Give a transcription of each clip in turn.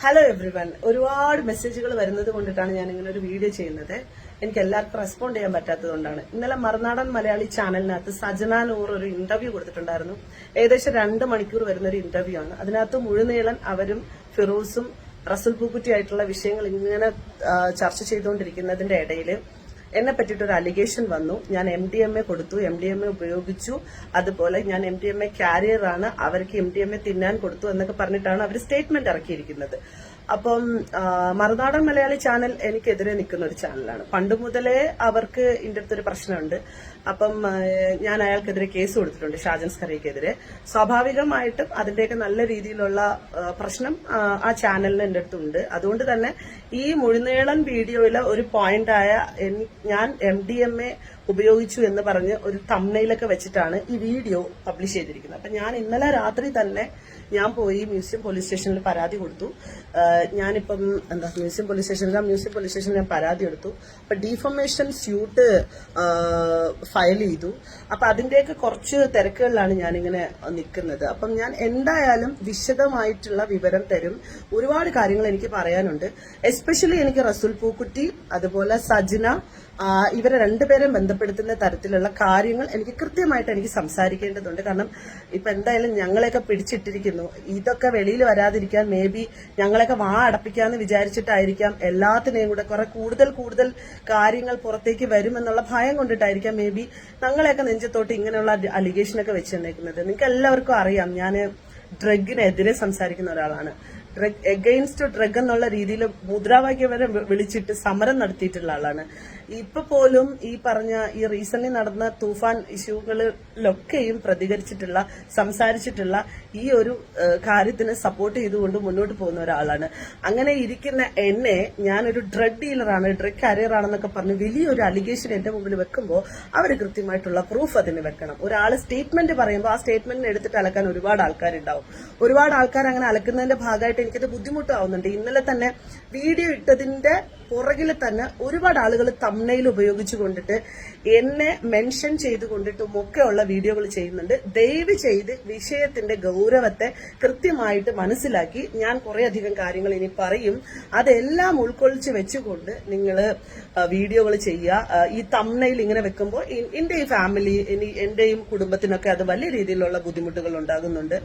Hello every one. ഒരുപാട് മെസ്സേജുകൾ വരുന്നത് കൊണ്ടിട്ടാണ് ഞാൻ ഇങ്ങനെ ഒരു വീഡിയോ ചെയ്യുന്നത്. എനിക്ക് എല്ലാവർക്കും റെസ്പോണ്ട് ചെയ്യാൻ പറ്റാത്തതുകൊണ്ടാണ്. ഇന്നലെ മറുനാടൻ മലയാളി ചാനലിനകത്ത് സജന നൂർ ഒരു ഇന്റർവ്യൂ കൊടുത്തിട്ടുണ്ടായിരുന്നു. ഏകദേശം 2 മണിക്കൂർ വരുന്ന ഒരു ഇന്റർവ്യൂ ആണ്. അതിനകത്ത് മുഴുനീളൻ അവരും ഫിറോസും റസൂൽ പൂക്കുറ്റി ആയിട്ടുള്ള വിഷയങ്ങൾ ഇങ്ങനെ ചർച്ച ചെയ്തുകൊണ്ടിരിക്കുന്നതിന്റെ ഇടയിൽ എന്നെ പറ്റിയിട്ടൊരു അലിഗേഷൻ വന്നു. ഞാൻ MDMA കൊടുത്തു, MDMA ഉപയോഗിച്ചു, അതുപോലെ ഞാൻ MDMA കാരിയർ ആണ്, അവർക്ക് MDMA തിന്നാൻ കൊടുത്തു എന്നൊക്കെ പറഞ്ഞിട്ടാണ് അവർ സ്റ്റേറ്റ്മെന്റ് ഇറക്കിയിരിക്കുന്നത്. അപ്പം മറുനാടൻ മലയാളി ചാനൽ എനിക്കെതിരെ നിൽക്കുന്ന ഒരു ചാനലാണ്. പണ്ട് മുതലേ അവർക്ക് ഇതിന്റെ അടുത്തൊരു പ്രശ്നമുണ്ട്. അപ്പം ഞാൻ അയാൾക്കെതിരെ കേസ് കൊടുത്തിട്ടുണ്ട്, ഷാജൻ സ്കറിയക്കെതിരെ. സ്വാഭാവികമായിട്ടും അതിന്റെയൊക്കെ നല്ല രീതിയിലുള്ള പ്രശ്നം ആ ചാനലിന് എന്റെ അടുത്തുണ്ട്. അതുകൊണ്ട് തന്നെ ഈ മുഴുനീളൻ വീഡിയോയിലെ ഒരു പോയിന്റായ ഞാൻ MDMA ഉപയോഗിച്ചു എന്ന് പറഞ്ഞ് ഒരു തംബ്നെയിലൊക്കെ വെച്ചിട്ടാണ് ഈ വീഡിയോ പബ്ലിഷ് ചെയ്തിരിക്കുന്നത്. അപ്പൊ ഞാൻ ഇന്നലെ രാത്രി തന്നെ ഞാൻ പോയി മ്യൂസിയം പോലീസ് സ്റ്റേഷനിൽ പരാതി കൊടുത്തു. ഞാനിപ്പം മ്യൂസിയം പോലീസ് സ്റ്റേഷനിൽ ഞാൻ പരാതി എടുത്തു. അപ്പൊ ഡീഫമേഷൻ സ്യൂട്ട് ഫയൽ ചെയ്തു. അപ്പൊ അതിന്റെയൊക്കെ കുറച്ച് തിരക്കുകളിലാണ് ഞാനിങ്ങനെ നിൽക്കുന്നത്. അപ്പം ഞാൻ എന്തായാലും വിശദമായിട്ടുള്ള വിവരം തരും. ഒരുപാട് കാര്യങ്ങൾ എനിക്ക് പറയാനുണ്ട്. എസ്പെഷ്യലി എനിക്ക് റസൂൽ പൂക്കുറ്റി അതുപോലെ സജന ഇവരെ രണ്ടുപേരെയും ബന്ധപ്പെടുത്തുന്ന തരത്തിലുള്ള കാര്യങ്ങൾ എനിക്ക് കൃത്യമായിട്ട് എനിക്ക് സംസാരിക്കേണ്ടതുണ്ട്. കാരണം ഇപ്പൊ എന്തായാലും ഞങ്ങളെയൊക്കെ പിടിച്ചിട്ടിരിക്കുന്നു. ഇതൊക്കെ വെളിയിൽ വരാതിരിക്കാൻ മേ ബി ഞങ്ങളെയൊക്കെ അടപ്പിക്കാന്ന് വിചാരിച്ചിട്ടായിരിക്കാം. എല്ലാത്തിനെയും കൂടെ കുറെ കൂടുതൽ കാര്യങ്ങൾ പുറത്തേക്ക് വരുമെന്നുള്ള ഭയം കൊണ്ടിട്ടായിരിക്കാം മേ ബി ഞങ്ങളെയൊക്കെ നെഞ്ചത്തോട്ട് ഇങ്ങനെയുള്ള അലിഗേഷനൊക്കെ വെച്ച് തന്നേക്കുന്നത്. നിങ്ങൾക്ക് എല്ലാവർക്കും അറിയാം, ഞാൻ ഡ്രഗിനെതിരെ സംസാരിക്കുന്ന ഒരാളാണ്. ഡ്രഗ് എഗെയിൻസ്റ്റ് ഡ്രഗ് എന്നുള്ള രീതിയിൽ മുദ്രാവാക്യം വരെ വിളിച്ചിട്ട് സമരം നടത്തിയിട്ടുള്ള ആളാണ്. ഇപ്പൊ പോലും ഈ പറഞ്ഞ ഈ റീസെന്റ് നടന്ന തൂഫാൻ ഇഷ്യൂകളിലൊക്കെയും പ്രതികരിച്ചിട്ടുള്ള സംസാരിച്ചിട്ടുള്ള ഈ ഒരു കാര്യത്തിന് സപ്പോർട്ട് ചെയ്തുകൊണ്ട് മുന്നോട്ട് പോകുന്ന ഒരാളാണ്. അങ്ങനെ ഇരിക്കുന്ന എന്നെ ഞാനൊരു ഡ്രഗ് ഡീലറാണ്, ഡ്രഗ് കാരിയർ ആണെന്നൊക്കെ പറഞ്ഞ് വലിയൊരു അലിഗേഷൻ എന്റെ മുമ്പിൽ വെക്കുമ്പോൾ അവർ കൃത്യമായിട്ടുള്ള പ്രൂഫ് അതിന് വെക്കണം. ഒരാൾ സ്റ്റേറ്റ്മെന്റ് പറയുമ്പോൾ ആ സ്റ്റേറ്റ്മെന്റിന് എടുത്തിട്ട് അലക്കാൻ ഒരുപാട് ആൾക്കാരുണ്ടാവും. ഒരുപാട് ആൾക്കാർ അങ്ങനെ അലക്കുന്നതിന്റെ ഭാഗമായിട്ട് എനിക്കത് ബുദ്ധിമുട്ടാവുന്നുണ്ട്. ഇന്നലെ തന്നെ വീഡിയോ ഇട്ടതിന്റെ പുറകിൽ തന്നെ ഒരുപാട് ആളുകൾ തംബ്നെയിൽ ഉപയോഗിച്ചു കൊണ്ടിട്ട് എന്നെ മെൻഷൻ ചെയ്തുകൊണ്ടിട്ടും ഒക്കെയുള്ള വീഡിയോകൾ ചെയ്യുന്നുണ്ട്. ദയവ് ചെയ്ത് വിഷയത്തിന്റെ ഗൗരവത്തെ കൃത്യമായിട്ട് മനസ്സിലാക്കി ഞാൻ കുറേയധികം കാര്യങ്ങൾ ഇനി പറയും. അതെല്ലാം ഉൾക്കൊള്ളിച്ച് വെച്ചുകൊണ്ട് നിങ്ങൾ വീഡിയോകൾ ചെയ്യുക. ഈ തംബ്നെയിൽ ഇങ്ങനെ വെക്കുമ്പോൾ എന്റെ ഈ ഫാമിലി എന്റെയും കുടുംബത്തിനൊക്കെ അത് വലിയ രീതിയിലുള്ള ബുദ്ധിമുട്ടുകൾ ഉണ്ടാകുന്നുണ്ട്.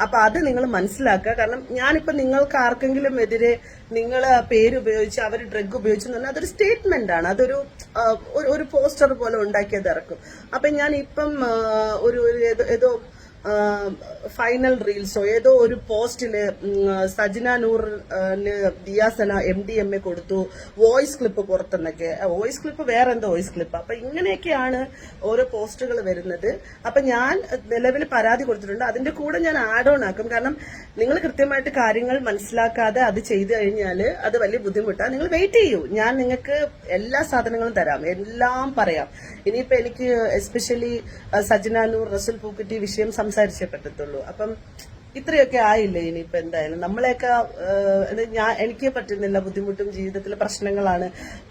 അപ്പൊ അത് നിങ്ങൾ മനസ്സിലാക്കുക. കാരണം ഞാനിപ്പോ നിങ്ങൾക്ക് ആർക്കെങ്കിലും എതിരെ നിങ്ങൾ പേര് ഉപയോഗിച്ച് അവർ ഡ്രഗ് ഉപയോഗിച്ചു പറഞ്ഞാൽ അതൊരു സ്റ്റേറ്റ്മെന്റ് ആണ്. അതൊരു ഒരു പോസ്റ്റർ പോലെ ഉണ്ടാക്കിയത് ഇറക്കും. അപ്പൊ ഞാൻ ഇപ്പം ഏതോ ഫൈനൽ റീൽസോ ഏതോ ഒരു പോസ്റ്റില് സജന നൂറിന് ദിയാസന MDMA കൊടുത്തു, വോയിസ് ക്ലിപ്പ് പുറത്തെന്നൊക്കെ. വോയിസ് ക്ലിപ്പ് വേറെ എന്തോ വോയിസ് ക്ലിപ്പ്. അപ്പൊ ഇങ്ങനെയൊക്കെയാണ് ഓരോ പോസ്റ്റുകൾ വരുന്നത്. അപ്പൊ ഞാൻ നിലവിൽ പരാതി കൊടുത്തിട്ടുണ്ട്. അതിന്റെ കൂടെ ഞാൻ ആഡ് ഓൺ ആക്കും. കാരണം നിങ്ങൾ കൃത്യമായിട്ട് കാര്യങ്ങൾ മനസ്സിലാക്കാതെ അത് ചെയ്തു കഴിഞ്ഞാൽ അത് വലിയ ബുദ്ധിമുട്ടാണ്. നിങ്ങൾ വെയിറ്റ് ചെയ്യൂ, ഞാൻ നിങ്ങൾക്ക് എല്ലാ സാധനങ്ങളും തരാം, എല്ലാം പറയാം. ഇനിയിപ്പോ എനിക്ക് എസ്പെഷ്യലി സജന നൂർ റസൂൽ പൂക്കുറ്റി വിഷയം സംസാരിച്ചേ പറ്റത്തുള്ളൂ. അപ്പം ഇത്രയൊക്കെ ആയില്ലേ. ഇനിയിപ്പോ എന്തായാലും നമ്മളെയൊക്കെ എനിക്ക് പറ്റുന്നില്ല, ബുദ്ധിമുട്ടും ജീവിതത്തിലെ പ്രശ്നങ്ങളാണ്,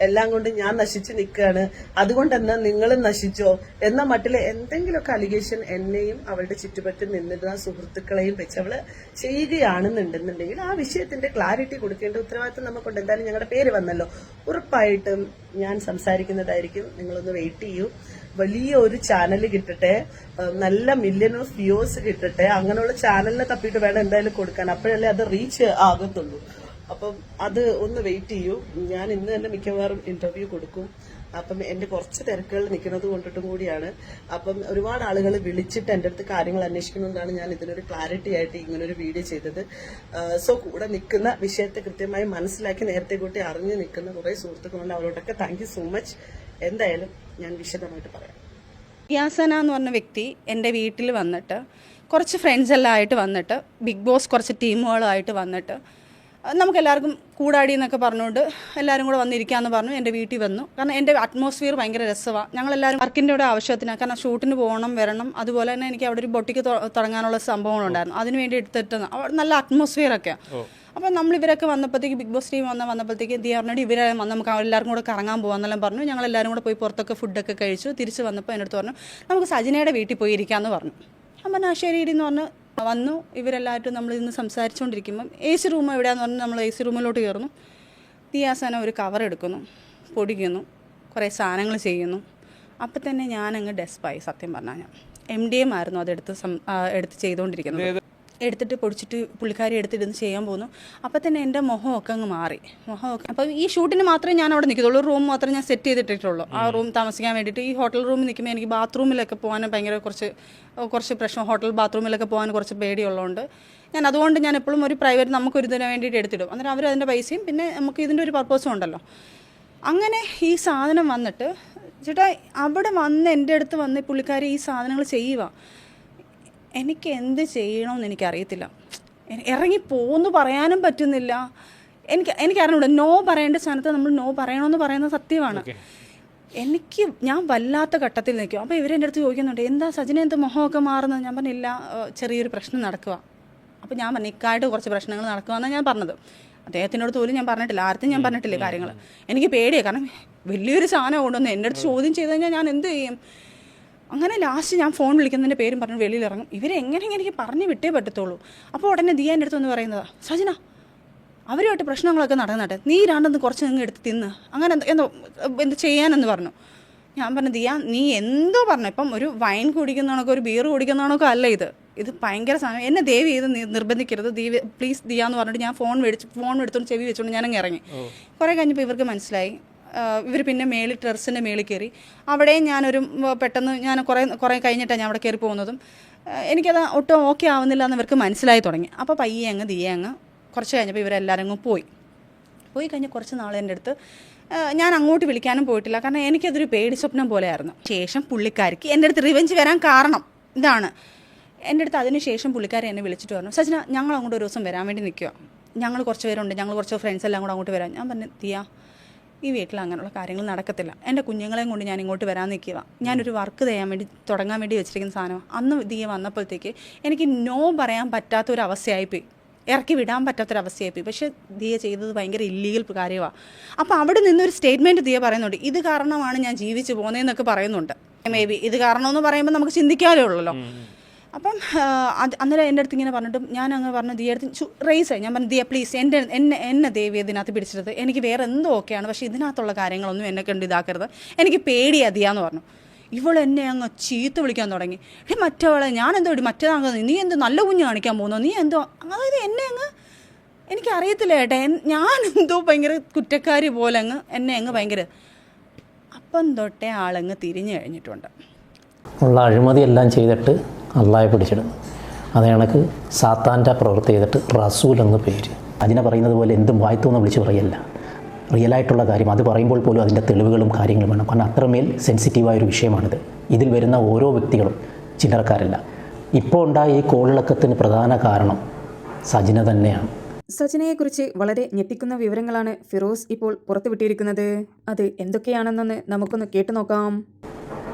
എല്ലാം കൊണ്ട് ഞാൻ നശിച്ചു നിൽക്കുകയാണ്, അതുകൊണ്ട് തന്നെ നിങ്ങളും നശിച്ചോ എന്ന മട്ടില് എന്തെങ്കിലുമൊക്കെ അലിഗേഷൻ എന്നെയും അവളുടെ ചുറ്റുപറ്റും നിന്നിരുന്ന സുഹൃത്തുക്കളെയും വെച്ച് അവള് ചെയ്യുകയാണെന്നുണ്ടെന്നുണ്ടെങ്കിൽ ആ വിഷയത്തിന്റെ ക്ലാരിറ്റി കൊടുക്കേണ്ട ഉത്തരവാദിത്വം നമുക്കുണ്ട്. എന്തായാലും ഞങ്ങളുടെ പേര് വന്നല്ലോ, ഉറപ്പായിട്ടും ഞാൻ സംസാരിക്കുന്നതായിരിക്കും. നിങ്ങളൊന്ന് വെയിറ്റ് ചെയ്യൂ. വലിയ ഒരു ചാനൽ കിട്ടട്ടെ, നല്ല മില്യൺ ഓഫ് വ്യൂസ് കിട്ടട്ടെ. അങ്ങനെയുള്ള ചാനലിനെ തപ്പിയിട്ട് വേണം എന്തായാലും കൊടുക്കാൻ, അപ്പോഴല്ലേ അത് റീച്ച് ആകത്തുള്ളൂ. അപ്പം അത് ഒന്ന് വെയിറ്റ് ചെയ്യൂ. ഞാൻ ഇന്ന് തന്നെ മിക്കവാറും ഇന്റർവ്യൂ കൊടുക്കും. അപ്പം എന്റെ കുറച്ച് തിരക്കുകൾ നിൽക്കുന്നത് കൊണ്ടിട്ടും കൂടിയാണ്. അപ്പം ഒരുപാട് ആളുകൾ വിളിച്ചിട്ട് എന്റെ അടുത്ത് കാര്യങ്ങൾ അന്വേഷിക്കുന്നതുകൊണ്ടാണ് ഞാൻ ഇതിനൊരു ക്ലാരിറ്റി ആയിട്ട് ഇങ്ങനൊരു വീഡിയോ ചെയ്തത്. സോ കൂടെ നിൽക്കുന്ന വിഷയത്തെ കൃത്യമായി മനസ്സിലാക്കി നേരത്തെ കൂട്ടി അറിഞ്ഞു നിൽക്കുന്ന കുറെ സുഹൃത്തുക്കളുണ്ട്. അവരോടൊക്കെ താങ്ക് യു സോ മച്ച്. എന്തായാലും ഞാൻ വിശദമായിട്ട് പറയാം. യാസന എന്ന് പറഞ്ഞ വ്യക്തി എൻ്റെ വീട്ടിൽ വന്നിട്ട് കുറച്ച് ഫ്രണ്ട്സ് എല്ലാം ആയിട്ട് വന്നിട്ട് ബിഗ് ബോസ് കുറച്ച് ടീമുകളായിട്ട് വന്നിട്ട് നമുക്കെല്ലാവർക്കും കൂടാടി എന്നൊക്കെ പറഞ്ഞുകൊണ്ട് എല്ലാവരും കൂടെ വന്നിരിക്കാമെന്ന് പറഞ്ഞു. എൻ്റെ വീട്ടിൽ വന്നു. കാരണം എൻ്റെ അറ്റ്മോസ്ഫിയർ ഭയങ്കര രസമാണ്. ഞങ്ങളെല്ലാവരും വർക്കിൻ്റെ കൂടെ ആവശ്യത്തിനാണ്. കാരണം ഷൂട്ടിന് പോകണം വരണം. അതുപോലെ തന്നെ എനിക്ക് അവിടെ ഒരു ബൊട്ടിക്ക് തുടങ്ങാനുള്ള സംഭവങ്ങളുണ്ടായിരുന്നു. അതിന് വേണ്ടി എടുത്തിട്ട് നല്ല അറ്റ്മോസ്ഫിയറൊക്കെയാണ്. അപ്പോൾ നമ്മൾ ഇവരൊക്കെ വന്നപ്പോഴത്തേക്ക് ബിഗ് ബോസ് ടീം വന്നപ്പോഴത്തേക്ക് എന്ത് പറഞ്ഞിട്ട് ഇവരെ നമുക്ക് എല്ലാവർക്കും കൂടെ കറങ്ങാൻ പോകാമെന്നെല്ലാം പറഞ്ഞു. ഞങ്ങളെല്ലാവരും കൂടെ പോയി പുറത്തൊക്കെ ഫുഡൊക്കെ കഴിച്ചു. തിരിച്ച് വന്നപ്പോൾ എൻ്റെ അടുത്ത് പറഞ്ഞു നമുക്ക് സജിനയുടെ വീട്ടിൽ പോയി ഇരിക്കാമെന്ന് പറഞ്ഞു. അപ്പം ഞാൻ ശരി എന്ന് പറഞ്ഞ് വന്നു ഇവരെല്ലാവരും നമ്മൾ ഇന്ന് സംസാരിച്ചുകൊണ്ടിരിക്കുമ്പം AC റൂം എവിടെയാന്ന് പറഞ്ഞാൽ നമ്മൾ AC റൂമിലോട്ട് കയറുന്നു. ദിയാസാന ഒരു കവർ എടുക്കുന്നു, പൊടിക്കുന്നു, കുറേ സാധനങ്ങൾ ചെയ്യുന്നു. അപ്പം തന്നെ ഞാനങ്ങ് ഡെസ്പായി. സത്യം പറഞ്ഞാൽ ഞാൻ MDM ആയിരുന്നു എടുത്ത് ചെയ്തുകൊണ്ടിരിക്കുന്നത്. എടുത്തിട്ട് പൊടിച്ചിട്ട് പുള്ളിക്കാരി എടുത്തിട്ട് ചെയ്യാൻ പോകുന്നു. അപ്പം തന്നെ എൻ്റെ മുഖമൊക്കെ അങ്ങ് മാറി. അപ്പോൾ ഈ ഷൂട്ടിന് മാത്രമേ ഞാൻ അവിടെ നിൽക്കത്തുള്ളൂ. റൂം മാത്രമേ ഞാൻ സെറ്റ് ചെയ്തിട്ടുള്ളൂ. ആ റൂം താമസിക്കാൻ വേണ്ടിയിട്ട്. ഈ ഹോട്ടൽ റൂമിൽ നിൽക്കുമ്പോൾ എനിക്ക് ബാത്റൂമിലൊക്കെ പോകാൻ ഭയങ്കര കുറച്ച് പ്രശ്നം. ഹോട്ടൽ ബാത്റൂമിലൊക്കെ പോകാൻ കുറച്ച് പേടിയുള്ളതുകൊണ്ട് അതുകൊണ്ട് ഞാൻ എപ്പോഴും ഒരു പ്രൈവറ്റ് നമുക്കൊരു ഇതിന് വേണ്ടിയിട്ട് എടുത്തിടും. അന്നേരം അവർ അതിൻ്റെ പൈസയും പിന്നെ നമുക്ക് ഇതിൻ്റെ ഒരു പർപ്പസും ഉണ്ടല്ലോ. അങ്ങനെ ഈ സാധനം വന്നിട്ട് ചേട്ടാ അവിടെ വന്ന് എൻ്റെ അടുത്ത് വന്ന് പുള്ളിക്കാരി ഈ സാധനങ്ങൾ ചെയ്യുക. എനിക്ക് എന്ത് ചെയ്യണമെന്ന് എനിക്കറിയത്തില്ല. ഇറങ്ങിപ്പോന്ന് പറയാനും പറ്റുന്നില്ല. എനിക്കറിഞ്ഞൂടെ. നോ പറയേണ്ട സ്ഥാനത്ത് നമ്മൾ നോ പറയണമെന്ന് പറയുന്നത് സത്യമാണ്. ഞാൻ വല്ലാത്ത ഘട്ടത്തിൽ നിൽക്കും. അപ്പോൾ ഇവരെൻ്റെ അടുത്ത് ചോദിക്കുന്നുണ്ട്, എന്താ സജിന എന്ത് മുഖമൊക്കെ മാറുന്നത്? ഞാൻ പറഞ്ഞില്ല, ചെറിയൊരു പ്രശ്നം നടക്കുക. അപ്പോൾ ഞാൻ പറഞ്ഞു ഇക്കായിട്ട് കുറച്ച് പ്രശ്നങ്ങൾ നടക്കുകയെന്നാണ് ഞാൻ പറഞ്ഞത്. അദ്ദേഹത്തിനോട് പോലും ഞാൻ പറഞ്ഞിട്ടില്ല, ആർക്കും ഞാൻ പറഞ്ഞിട്ടില്ല കാര്യങ്ങൾ. എനിക്ക് പേടിയാണ്. കാരണം വലിയൊരു സാധനം കൊണ്ടുവന്ന് എൻ്റെ അടുത്ത് ചോദ്യം ചെയ്ത് കഴിഞ്ഞാൽ ഞാൻ എന്ത് ചെയ്യും? അങ്ങനെ ലാസ്റ്റ് ഞാൻ ഫോൺ വിളിക്കുന്നതിൻ്റെ പേരും പറഞ്ഞ് വെളിയിലിറങ്ങും. ഇവരെങ്ങനെ എനിക്ക് പറഞ്ഞ് വിട്ടേ പറ്റത്തുള്ളൂ. അപ്പോൾ ഉടനെ ദിയ എൻ്റെ അടുത്ത് ഒന്ന് പറയുന്നതാ, സജിന അവരുമായിട്ട് പ്രശ്നങ്ങളൊക്കെ നടന്നിട്ട് നീ രണ്ടെന്ന് കുറച്ച് നിങ്ങൾ എടുത്ത് തിന്ന് അങ്ങനെ എന്ത് ചെയ്യാനെന്ന് പറഞ്ഞു. ഞാൻ പറഞ്ഞു ദിയ നീ എന്തോ പറഞ്ഞു. ഇപ്പം ഒരു വൈൻ കുടിക്കുന്നതാണോ ഒരു ബീർ കുടിക്കുന്നതാണോ അല്ല ഇത് ഭയങ്കര സാധനം. എന്നെ ദയവ് ചെയ്ത് നിർബന്ധിക്കരുത് പ്ലീസ് ദിയ എന്ന് പറഞ്ഞിട്ട് ഞാൻ ഫോൺ എടുത്തുകൊണ്ട് ചെവി വെച്ചുകൊണ്ട് ഞാനങ്ങ് ഇറങ്ങി. കുറേ കഴിഞ്ഞപ്പോൾ ഇവർക്ക് മനസ്സിലായി. ഇവർ പിന്നെ ടെറസിൻ്റെ മേളിൽ കയറി. അവിടെയും പെട്ടെന്ന് ഞാൻ കുറേ കഴിഞ്ഞിട്ടാണ് ഞാൻ അവിടെ കയറി പോകുന്നതും. എനിക്കത് ഒട്ടും ഓക്കെ ആവുന്നില്ല എന്ന് ഇവർക്ക് മനസ്സിലായി തുടങ്ങി. അപ്പോൾ പയ്യെ അങ്ങ് കുറച്ച് കഴിഞ്ഞപ്പോൾ ഇവരെല്ലാവരും അങ്ങ് പോയി കഴിഞ്ഞ് കുറച്ച് നാൾ എൻ്റെ അടുത്ത് ഞാൻ അങ്ങോട്ട് വിളിക്കാനും പോയിട്ടില്ല. കാരണം എനിക്കതൊരു പേടി സ്വപ്നം പോലെയായിരുന്നു. ശേഷം പുള്ളിക്കാരിക്ക് എൻ്റെ അടുത്ത് റിവെഞ്ച് വരാൻ കാരണം ഇതാണ്. എൻ്റെ അടുത്ത് അതിന് ശേഷം പുള്ളിക്കാരി എന്നെ വിളിച്ചിട്ട് പറഞ്ഞു, സജിന ഞങ്ങൾ അങ്ങോട്ട് ഒരു ദിവസം വരാൻ വേണ്ടി നിൽക്കുക, ഞങ്ങൾ കുറച്ച് പേരുണ്ട്, ഞങ്ങൾ കുറച്ച് ഫ്രണ്ട്സ് എല്ലാം കൂടെ അങ്ങോട്ട് വരാം. ഞാൻ പറഞ്ഞു ദിയ ഈ വീട്ടിൽ അങ്ങനെയുള്ള കാര്യങ്ങൾ നടക്കത്തില്ല. എൻ്റെ കുഞ്ഞുങ്ങളെയും കൊണ്ട് ഞാൻ ഇങ്ങോട്ട് വരാൻ നിൽക്കുക. ഞാനൊരു വർക്ക് തുടങ്ങാൻ വേണ്ടി വെച്ചിരിക്കുന്ന സാധനം. അന്ന് ദിയ വന്നപ്പോഴത്തേക്ക് എനിക്ക് നോ പറയാൻ പറ്റാത്തൊരവസ്ഥയായിപ്പോയി, ഇറക്കി വിടാൻ പറ്റാത്തൊരവസ്ഥയായിപ്പോയി. പക്ഷേ ദിയ ചെയ്തത് ഭയങ്കര ഇല്ലീഗൽ കാര്യമാണ്. അപ്പോൾ അവിടെ നിന്നൊരു സ്റ്റേറ്റ്മെൻറ്റ് ദിയ പറയുന്നുണ്ട്, ഇത് കാരണമാണ് ഞാൻ ജീവിച്ചു പോകുന്നതെന്നൊക്കെ പറയുന്നുണ്ട്. മേ ബി ഇത് കാരണമെന്ന് പറയുമ്പോൾ നമുക്ക് ചിന്തിക്കാമല്ലോ ഉള്ളല്ലോ. അപ്പം അന്നേരം എൻ്റെ അടുത്ത് ഇങ്ങനെ പറഞ്ഞിട്ടും ഞാൻ അങ്ങ് പറഞ്ഞു ദിയ അടുത്ത് റേസായി. ഞാൻ പറഞ്ഞു ദിയ പ്ലീസ് എന്നെ ദേവി ഇതിനകത്ത് പിടിച്ചിട്ട് എനിക്ക് വേറെ എന്തോ ഓക്കെയാണ്, പക്ഷേ ഇതിനകത്തുള്ള കാര്യങ്ങളൊന്നും എന്നെ കണ്ട് ഇതാക്കരുത്, എനിക്ക് പേടിയാ ദിയ എന്ന് പറഞ്ഞു. ഇവളെന്നെ അങ്ങ് ചീത്ത വിളിക്കാൻ തുടങ്ങി. മറ്റവളെ ഞാൻ എന്തോ മറ്റേതാകുന്നത്, നീ എന്തോ നല്ല കുഞ്ഞ് കാണിക്കാൻ പോകുന്നു, നീ എന്തോ. അതായത് എന്നെ എനിക്കറിയത്തില്ല ഏട്ടാ, ഞാൻ എന്തോ ഭയങ്കര കുറ്റക്കാരി പോലെ എന്നെ ഭയങ്കര. അപ്പം തൊട്ടേ ആളങ്ങ് തിരിഞ്ഞു കഴിഞ്ഞിട്ടുണ്ട്. ഉള്ള അഴിമതിയെല്ലാം ചെയ്തിട്ട് അള്ളാഹെ പിടിച്ചിടുന്നു. അത് കണക്ക് സാത്താൻ്റെ പ്രവൃത്തി ചെയ്തിട്ട് റസൂൽ എന്ന് പേര്. അതിനെ പറയുന്നത് പോലെ എന്തും വായ്ത്തോന്ന് വിളിച്ച് പറയല്ല, റിയലായിട്ടുള്ള കാര്യം. അത് പറയുമ്പോൾ പോലും അതിൻ്റെ തെളിവുകളും കാര്യങ്ങളും വേണം. കാരണം അത്രമേൽ സെൻസിറ്റീവായൊരു വിഷയമാണിത്. ഇതിൽ വരുന്ന ഓരോ വ്യക്തികളും ചില്ലറക്കാരല്ല. ഇപ്പോൾ ഉണ്ടായ ഈ കോളിളക്കത്തിന് പ്രധാന കാരണം സജിന തന്നെയാണ്. സജിനയെക്കുറിച്ച് വളരെ ഞെട്ടിക്കുന്ന വിവരങ്ങളാണ് ഫിറോസ് ഇപ്പോൾ പുറത്തുവിട്ടിരിക്കുന്നത്. അത് എന്തൊക്കെയാണെന്നൊന്ന് നമുക്കൊന്ന് കേട്ടു നോക്കാം.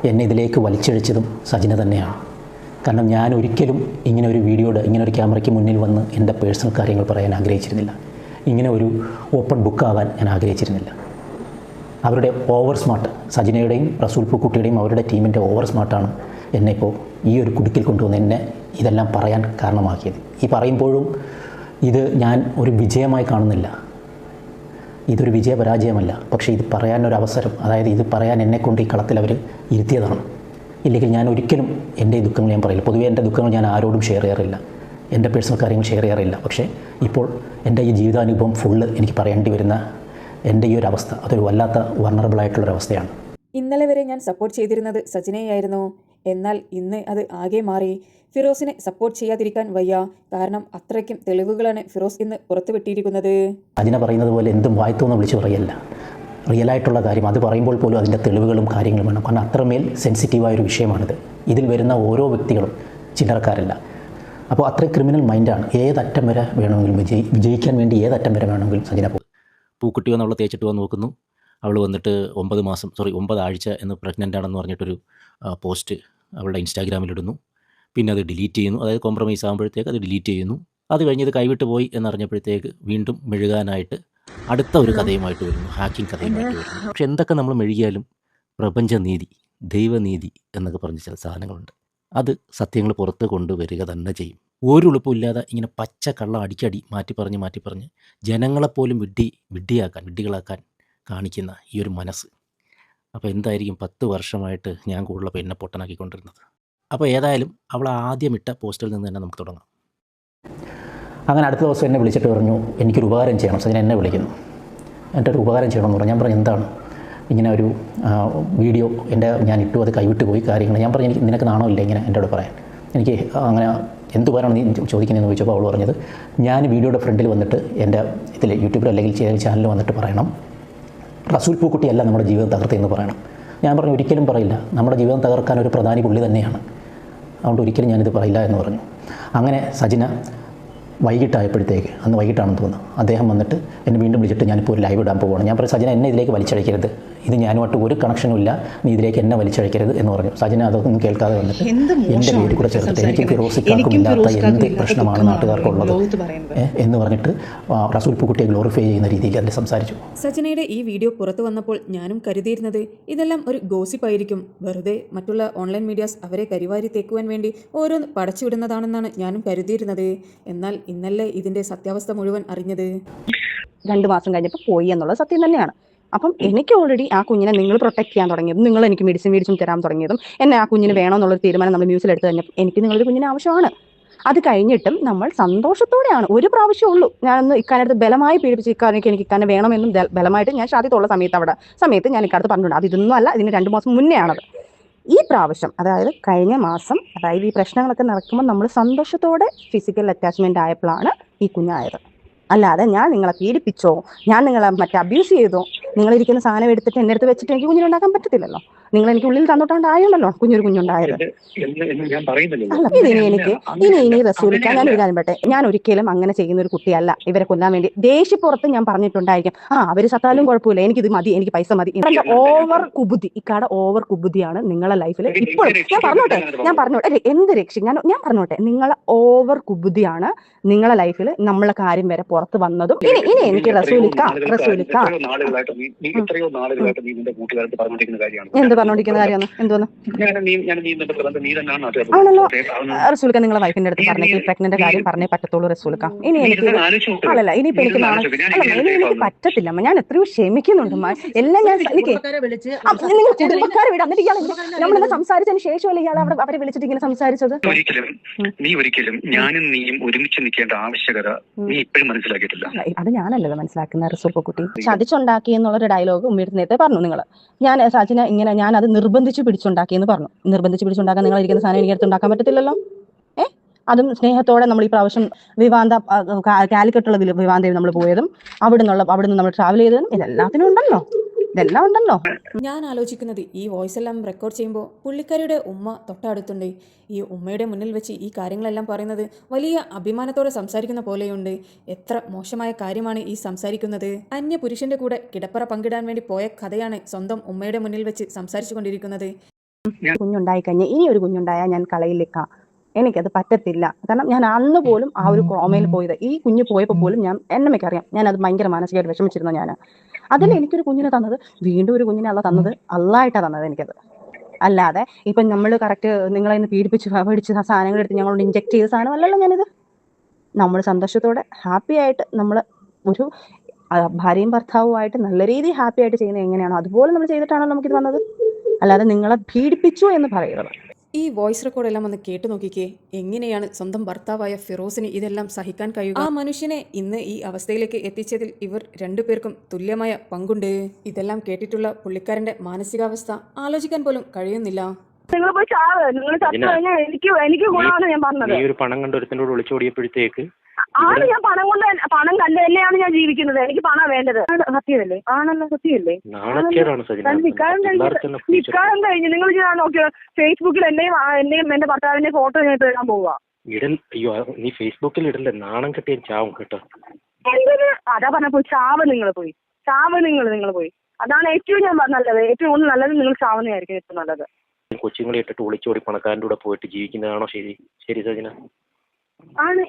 എന്നെ ഇതിലേക്ക് വലിച്ചിഴച്ചതും സജിന തന്നെയാണ്. കാരണം ഞാൻ ഒരിക്കലും ഇങ്ങനെ ഒരു ഇങ്ങനെ ഒരു ക്യാമറയ്ക്ക് മുന്നിൽ വന്ന് എൻ്റെ പേഴ്സണൽ കാര്യങ്ങൾ പറയാൻ ആഗ്രഹിച്ചിരുന്നില്ല. ഇങ്ങനെ ഒരു ഓപ്പൺ ബുക്കാകാൻ ഞാൻ ആഗ്രഹിച്ചിരുന്നില്ല. അവരുടെ ഓവർ സ്മാർട്ട്, സജിനയുടെയും റസൂൽ പൂക്കുട്ടിയുടെയും അവരുടെ ടീമിൻ്റെ ഓവർ സ്മാർട്ടാണ് എന്നെ ഇപ്പോൾ ഈ ഒരു കുടുക്കിൽ കൊണ്ടുവന്ന് എന്നെ ഇതെല്ലാം പറയാൻ കാരണമാക്കിയത്. ഈ പറയുമ്പോഴും ഇത് ഞാൻ ഒരു വിജയമായി കാണുന്നില്ല, ഇതൊരു വിജയപരാജയമല്ല. പക്ഷേ ഇത് പറയാനൊരവസരം, അതായത് ഇത് പറയാൻ എന്നെക്കൊണ്ട് ഈ കളത്തിൽ അവർ ഇരുത്തിയതാണ്. ഇല്ലെങ്കിൽ ഞാൻ ഒരിക്കലും എൻ്റെ ഈ ദുഃഖങ്ങൾ ഞാൻ പറയില്ല. പൊതുവേ എൻ്റെ ദുഃഖങ്ങൾ ഞാൻ ആരോടും ഷെയർ ചെയ്യാറില്ല, എൻ്റെ പേഴ്സണൽ കാര്യങ്ങൾ ഷെയർ ചെയ്യാറില്ല. പക്ഷേ ഇപ്പോൾ എൻ്റെ ഈ ജീവിതാനുഭവം ഫുള്ള് എനിക്ക് പറയേണ്ടി വരുന്ന എൻ്റെ ഈ ഒരു അവസ്ഥ അതൊരു വല്ലാത്ത വൾണറബിളായിട്ടുള്ളൊരവസ്ഥയാണ്. ഇന്നലെ വരെ ഞാൻ സപ്പോർട്ട് ചെയ്തിരുന്നത് സജിനയായിരുന്നു. എന്നാൽ ഇന്ന് അത് ആകെ മാറി. ഫിറോസിനെ സപ്പോർട്ട് ചെയ്യാതിരിക്കാൻ വയ്യ. കാരണം അത്രയ്ക്കും തെളിവുകളാണ് ഫിറോസ് ഇന്ന് പുറത്തുവിട്ടിരിക്കുന്നത്. അതിനെ പറയുന്നത് പോലെ എന്തും വായ്ത്തോന്ന് വിളിച്ച് പറയല്ല, റിയലായിട്ടുള്ള കാര്യം. അത് പറയുമ്പോൾ പോലും അതിൻ്റെ തെളിവുകളും കാര്യങ്ങളും വേണം. കാരണം അത്രമേൽ സെൻസിറ്റീവായൊരു വിഷയമാണിത്. ഇതിൽ വരുന്ന ഓരോ വ്യക്തികളും ചില്ലറക്കാരല്ല. അപ്പോൾ അത്രയും ക്രിമിനൽ മൈൻഡാണ്. ഏതറ്റം വരെ വേണമെങ്കിലും വിജയിക്കാൻ വേണ്ടി ഏതറ്റം വരെ വേണമെങ്കിലും സജിന പോകും. പൂക്കുട്ടി വന്ന് അവളെ തേച്ചിട്ട് വന്ന് നോക്കുന്നു. അവൾ വന്നിട്ട് 9 ആഴ്ച എന്ന് പ്രഗ്നൻ്റ് ആണെന്ന് പറഞ്ഞിട്ടൊരു പോസ്റ്റ് അവളുടെ ഇൻസ്റ്റാഗ്രാമിലിടുന്നു. പിന്നെ അത് ഡിലീറ്റ് ചെയ്യുന്നു. അതായത് കോംപ്രമൈസ് ആകുമ്പോഴത്തേക്ക് അത് ഡിലീറ്റ് ചെയ്യുന്നു. അത് കഴിഞ്ഞ് ഇത് കൈവിട്ട് പോയി എന്നറിഞ്ഞപ്പോഴത്തേക്ക് വീണ്ടും മെഴുകാനായിട്ട് അടുത്ത ഒരു കഥയുമായിട്ട് വരുന്നു, ഹാക്കിംഗ് കഥയുമായിട്ട് വരുന്നു. പക്ഷെ എന്തൊക്കെ നമ്മൾ മെഴുകിയാലും പ്രപഞ്ചനീതി, ദൈവനീതി എന്നൊക്കെ പറഞ്ഞ ചില സാധനങ്ങളുണ്ട്. അത് സത്യങ്ങൾ പുറത്ത് കൊണ്ടുവരിക തന്നെ ചെയ്യും. ഒരു എളുപ്പമില്ലാതെ ഇങ്ങനെ പച്ച കള്ളം അടിക്കടി മാറ്റി പറഞ്ഞ് ജനങ്ങളെപ്പോലും വിഡ്ഢികളാക്കാൻ കാണിക്കുന്ന ഈ ഒരു മനസ്സ്. അപ്പോൾ എന്തായിരിക്കും 10 വർഷമായിട്ട് ഞാൻ കൂടുതൽ എന്നെ പൊട്ടനാക്കിക്കൊണ്ടിരുന്നത്. അപ്പോൾ ഏതായാലും അവൾ ആദ്യം ഇട്ട പോസ്റ്റിൽ നിന്ന് തന്നെ നമുക്ക് തുടങ്ങാം. അങ്ങനെ അടുത്ത ദിവസം എന്നെ വിളിച്ചിട്ട് പറഞ്ഞു, എനിക്കൊരു ഉപകാരം ചെയ്യണം. സജിന എന്നെ വിളിക്കുന്നു. എന്നിട്ട് ഒരു ഉപകാരം ചെയ്യണമെന്ന് പറഞ്ഞു. ഞാൻ പറഞ്ഞു, എന്താണ്? ഇങ്ങനെ ഒരു വീഡിയോ ഞാൻ ഇട്ടു, അത് കൈവിട്ട് പോയി കാര്യങ്ങൾ. ഞാൻ പറഞ്ഞു, എനിക്ക് നിനക്ക് നാണമില്ല ഇങ്ങനെ എന്നോട് പറയാൻ. എനിക്ക് അങ്ങനെ എന്ത് പറയാനാണ് നീ ചോദിക്കുന്നതെന്ന് ചോദിച്ചപ്പോൾ അവൾ പറഞ്ഞത്, ഞാൻ വീഡിയോയുടെ ഫ്രണ്ടിൽ വന്നിട്ട് എൻ്റെ ഇതിൽ യൂട്യൂബിൽ അല്ലെങ്കിൽ ചാനലിൽ വന്നിട്ട് പറയണം, റസൂൽ പൂക്കുട്ടിയല്ല നമ്മുടെ ജീവിതം തകർത്തതെന്ന് പറയണം. ഞാൻ പറഞ്ഞു, ഒരിക്കലും പറയില്ല. നമ്മുടെ ജീവിതം തകർക്കാൻ ഒരു പ്രധാനി പുള്ളി തന്നെയാണ്. അതുകൊണ്ട് ഒരിക്കലും ഞാനിത് പറയില്ല എന്ന് പറഞ്ഞു. അങ്ങനെ സജിന വൈകിട്ടായപ്പോഴത്തേക്ക്, അന്ന് വൈകിട്ടാണെന്ന് തോന്നുന്നു, അദ്ദേഹം വന്നിട്ട് എന്നെ വീണ്ടും വിളിച്ചിട്ട് ഞാനിപ്പോൾ ഒരു ലൈവ് ഇടാൻ പോവുകയാണ്. ഞാൻ പറഞ്ഞു, സജിന എന്നെ ഇതിലേക്ക് വലിച്ചഴക്കരുത്, ഇത് ഞാനുമായിട്ട് ഒരു കണക്ഷനും ഇല്ല, നീ ഇതിലേക്ക് എന്നെ വലിച്ചഴക്കരുത് എന്ന് പറഞ്ഞു. സജിന അതൊന്നും കേൾക്കാതെ വന്നിട്ട് എൻ്റെ പേര് കൂടെ ചേർത്തിട്ട് എനിക്ക് ഫിറോസിക്കാർക്കും ഇല്ലാത്ത എന്ത് പ്രശ്നമാണ് നാട്ടുകാർക്കുള്ളത് എന്ന് പറഞ്ഞിട്ട് റസൂൽ പൂക്കുട്ടിയെ ഗ്ലോറിഫൈ ചെയ്യുന്ന രീതിയിൽ അതിൽ സംസാരിച്ചു. സജിനയുടെ ഈ വീഡിയോ പുറത്തു വന്നപ്പോൾ ഞാനും കരുതിയിരുന്നത് ഇതെല്ലാം ഒരു ഗോസിപ്പായിരിക്കും, വെറുതെ മറ്റുള്ള ഓൺലൈൻ മീഡിയാസ് അവരെ കരിവാരി തേക്കുവാൻ വേണ്ടി ഓരോന്ന് പടച്ചുവിടുന്നതാണെന്നാണ് ഞാനും കരുതിയിരുന്നത്. എന്നാൽ ഇന്നലെ ഇതിന്റെ സത്യാവസ്ഥ മുഴുവൻ അറിഞ്ഞത്. 2 മാസം കഴിഞ്ഞപ്പോൾ പോയി എന്നുള്ളത് സത്യം തന്നെയാണ്. അപ്പം എനിക്ക് ഓൾറെഡി ആ കുഞ്ഞിനെ നിങ്ങൾ പ്രൊട്ടക്ട് ചെയ്യാൻ തുടങ്ങിയതും, നിങ്ങൾ എനിക്ക് മെഡിസിൻ മേടിച്ചും തരാൻ തുടങ്ങിയതും, എന്നെ ആ കുഞ്ഞിന് വേണമെന്നുള്ളൊരു തീരുമാനം നമ്മൾ മ്യൂസിൽ എടുത്ത് കഴിഞ്ഞപ്പോൾ എനിക്ക് നിങ്ങളൊരു കുഞ്ഞിന് ആവശ്യമാണ്. അത് കഴിഞ്ഞിട്ടും നമ്മൾ സന്തോഷത്തോടെയാണ്, ഒരു പ്രാവശ്യമേ ഉള്ളൂ ഞാനൊന്ന് ഇക്കാനടുത്ത് ബലമായി പീഡിപ്പിച്ച് എനിക്ക് ഇക്കാനെ വേണമെന്നും ബലമായിട്ട് ഞാൻ ഷാദിത്തുള്ള സമയത്ത് ഞാൻ ഇക്കാലത്ത് പറഞ്ഞിട്ടുണ്ട്. അത് ഇതൊന്നും അല്ല, ഇതിന് 2 മാസം മുന്നേ ആണത്. ഈ പ്രാവശ്യം, അതായത് കഴിഞ്ഞ മാസം, അതായത് ഈ പ്രശ്നങ്ങളൊക്കെ നടക്കുമ്പോൾ നമ്മൾ സന്തോഷത്തോടെ ഫിസിക്കൽ അറ്റാച്ച്മെൻ്റ് ആയപ്പോഴാണ് ഈ കുഞ്ഞായത്. അല്ലാതെ ഞാൻ നിങ്ങളെ പീഡിപ്പിച്ചോ, ഞാൻ നിങ്ങളെ അബ്യൂസ് ചെയ്തോ, നിങ്ങളിരിക്കുന്ന സാധനം എടുത്തിട്ട് എൻ്റെ അടുത്ത് വെച്ചിട്ട് എനിക്ക് കുഞ്ഞിനുണ്ടാക്കാൻ പറ്റത്തില്ലല്ലോ. നിങ്ങൾ എനിക്ക് ഉള്ളിൽ തന്നോണ്ടായല്ലോ കുഞ്ഞുണ്ടായത്. അല്ല, ഇനി റസൂലിക്ക, ഞാൻ ഒരു കാര്യം പറയട്ടെ, ഞാൻ ഒരിക്കലും അങ്ങനെ ചെയ്യുന്ന ഒരു കുട്ടിയല്ല. ഇവരെ കൊല്ലാൻ വേണ്ടി ദേഷ്യപ്പുറത്ത് ഞാൻ പറഞ്ഞിട്ടുണ്ടായിരിക്കും, അവര് സത്താലും കുഴപ്പമില്ല, എനിക്കിത് മതി, എനിക്ക് പൈസ മതി. ഓവർ കുബുദ്ധി, ഇക്കാടെ ഓവർ കുബുദ്ധിയാണ് നിങ്ങളെ ലൈഫിൽ ഇപ്പോഴും. ഞാൻ പറഞ്ഞോട്ടെ എന്ത് ഞാൻ പറഞ്ഞോട്ടെ, നിങ്ങളെ ഓവർ കുബുദ്ധിയാണ് നിങ്ങളെ ലൈഫിൽ നമ്മളെ കാര്യം വരെ പുറത്ത് വന്നതും. ഇനി എനിക്ക് റസൂലിക്ക എന്ത് പറഞ്ഞോണ്ടിരിക്കുന്ന കാര്യമാണ് എന്തോന്ന് ആണല്ലോ. റസൂലിക്ക നിങ്ങളെ വൈഫിന്റെ അടുത്ത് പറഞ്ഞിട്ട് പ്രഗ്നന്റ് കാര്യം പറഞ്ഞേ പറ്റത്തുള്ളൂ റസൂലിക്ക. ഇനി എനിക്ക് അല്ലല്ല, ഇനിയിപ്പോ എനിക്ക് എനിക്ക് പറ്റത്തില്ല. ഞാൻ എത്രയോ ക്ഷമിക്കുന്നുണ്ട്. എല്ലാം ഞാൻ എനിക്ക് നിങ്ങൾ കുടുംബക്കാരെ വിടാം. എന്നിട്ട് ഇയാൾ നമ്മളെല്ലാം സംസാരിച്ചതിന് ശേഷമല്ല ഇയാൾ അവരെ വിളിച്ചിട്ട് ഇങ്ങനെ സംസാരിച്ചത്. ഒരിക്കലും ഞാനും നീയും ഒരുമിച്ച് നിൽക്കേണ്ട ആവശ്യകത നീ ഇപ്പോഴും മനസ്സിലാക്കിയിട്ടില്ല. അത് ഞാനല്ലല്ലോ മനസ്സിലാക്കുന്ന റസൂൽ കുട്ടി. ചതിച്ചുണ്ടാക്കി എന്നുള്ളൊരു ഡയലോഗ് ഉമ്മയുടെ നേരത്തെ പറഞ്ഞു നിങ്ങൾ. ഞാൻ സജിന ഇങ്ങനെ ഞാൻ അത് നിർബന്ധിച്ച് പിടിച്ചുണ്ടാക്കിയെന്ന് പറഞ്ഞു. നിർബന്ധിച്ച് പിടിച്ചുണ്ടാക്കാൻ നിങ്ങൾ ഇരിക്കുന്ന സാധനം എനിക്ക് ഉണ്ടാക്കാൻ പറ്റത്തില്ലല്ലോ. അതും സ്നേഹത്തോടെ നമ്മൾ ഈ പ്രാവശ്യം വിവാന്ത കാലിക്കട്ടുള്ള വിവാന്തയിൽ നമ്മൾ പോയതും അവിടുന്ന് നമ്മൾ ട്രാവൽ ചെയ്തതും ഇതെല്ലാത്തിനും ഉണ്ടല്ലോ, ഇതെല്ലാം ഉണ്ടല്ലോ. ഞാൻ ആലോചിക്കുന്നത് ഈ വോയിസ് എല്ലാം റെക്കോർഡ് ചെയ്യുമ്പോൾ പുള്ളിക്കാരിയുടെ ഉമ്മ തൊട്ടടുത്തുണ്ട്. ഈ ഉമ്മയുടെ മുന്നിൽ വെച്ച് ഈ കാര്യങ്ങളെല്ലാം പറയുന്നത് വലിയ അഭിമാനത്തോടെ സംസാരിക്കുന്ന പോലെയുണ്ട്. എത്ര മോശമായ കാര്യമാണ് ഈ സംസാരിക്കുന്നത്. അന്യ പുരുഷന്റെ കൂടെ കിടപ്പറ പങ്കിടാൻ വേണ്ടി പോയ കഥയാണ് സ്വന്തം ഉമ്മയുടെ മുന്നിൽ വെച്ച് സംസാരിച്ചു കൊണ്ടിരിക്കുന്നത്. കുഞ്ഞുണ്ടായി കഴിഞ്ഞ് ഇനി ഒരു കുഞ്ഞുണ്ടായാൽ ഞാൻ കളയിലേക്കാം, എനിക്കത് പറ്റത്തില്ല. കാരണം ഞാൻ അന്ന് പോലും ആ ഒരു കോമയിൽ പോയത്, ഈ കുഞ്ഞ് പോയപ്പോൾ പോലും എനിക്കറിയാം ഞാൻ അത് ഭയങ്കര മാനസികമായിട്ട് വിഷമിച്ചിരുന്നു. ഞാൻ അതിൽ എനിക്കൊരു കുഞ്ഞിനെ തന്നത്, വീണ്ടും ഒരു കുഞ്ഞിനെ തന്നത് അള്ളായിട്ടാണ് തന്നത് എനിക്കത്. അല്ലാതെ ഇപ്പം നമ്മൾ കറക്റ്റ് നിങ്ങളെ ഇന്ന് പീഡിപ്പിച്ച് മേടിച്ച് സാധനങ്ങൾ എടുത്ത് ഞങ്ങളോട് ഇഞ്ചെക്ട് ചെയ്ത സാധനമല്ലല്ലോ ഞാനിത്. നമ്മൾ സന്തോഷത്തോടെ ഹാപ്പി ആയിട്ട് നമ്മൾ ഒരു ഭാര്യയും ഭർത്താവുമായിട്ട് നല്ല രീതിയിൽ ഹാപ്പി ആയിട്ട് ചെയ്യുന്നത് എങ്ങനെയാണോ അതുപോലെ നമ്മൾ ചെയ്തിട്ടാണോ നമുക്കിത് വന്നത്. അല്ലാതെ നിങ്ങളെ പീഡിപ്പിച്ചു എന്ന് പറയുന്നത്. ഈ വോയിസ് റെക്കോർഡ് എല്ലാം ഒന്ന് കേട്ടു നോക്കിക്കേ. എങ്ങനെയാണ് സ്വന്തം ഭർത്താവായ ഫിറോസിന് ഇതെല്ലാം സഹിക്കാൻ കഴിയുക? ആ മനുഷ്യനെ ഇന്ന് ഈ അവസ്ഥയിലേക്ക് എത്തിച്ചതിൽ ഇവർ രണ്ടുപേർക്കും തുല്യമായ പങ്കുണ്ട്. ഇതെല്ലാം കേട്ടിട്ടുള്ള പുള്ളിക്കാരന്റെ മാനസികാവസ്ഥ ആലോചിക്കാൻ പോലും കഴിയുന്നില്ല. നിങ്ങൾ പോയി ചാവ്, നിങ്ങൾ ചത്തു കഴിഞ്ഞാൽ എനിക്ക് ഗുണമാണ് ഞാൻ പറഞ്ഞത്. ഈ ഒരു പണം കണ്ട് ഒരുത്തനോട് ഒളിച്ചോടിയപ്പോഴത്തേക്ക് ആണ് ഞാൻ പണം കണ്ട് തന്നെയാണ് ഞാൻ ജീവിക്കുന്നത്. എനിക്ക് പണം വേണ്ടത്. സത്യമല്ലേ? ആണല്ലോ, സത്യമല്ലേ? നിക്കാരം കഴിഞ്ഞ് നിങ്ങൾ ഞാൻ നോക്കിയോ ഫേസ്ബുക്കിൽ എന്നെയും എന്റെ ഭർത്താവിന്റെ ഫോട്ടോ ഞാൻ ഇടാൻ പോവാ. നീ ഫേസ്ബുക്കിൽ ഇടല്ലേ, നാണം കെട്ടിയ ചാവും കേട്ടോ. എന്തിന്? അതാ പറഞ്ഞ പോയി ചാവ്, നിങ്ങൾ പോയി. അതാണ് ഏറ്റവും ഞാൻ നല്ലത്. ഏറ്റവും കൂടുതൽ നല്ലത് നിങ്ങൾ ചാവുന്നതായിരിക്കും ഏറ്റവും നല്ലത്. കൊച്ചുങ്ങളെ ഇട്ടിട്ട് ഒളിച്ചോടി പണക്കാരൻ്റെ കൂടെ പോയിട്ട് ജീവിക്കുന്നതാണോ ശരി സജിന? ആണ്.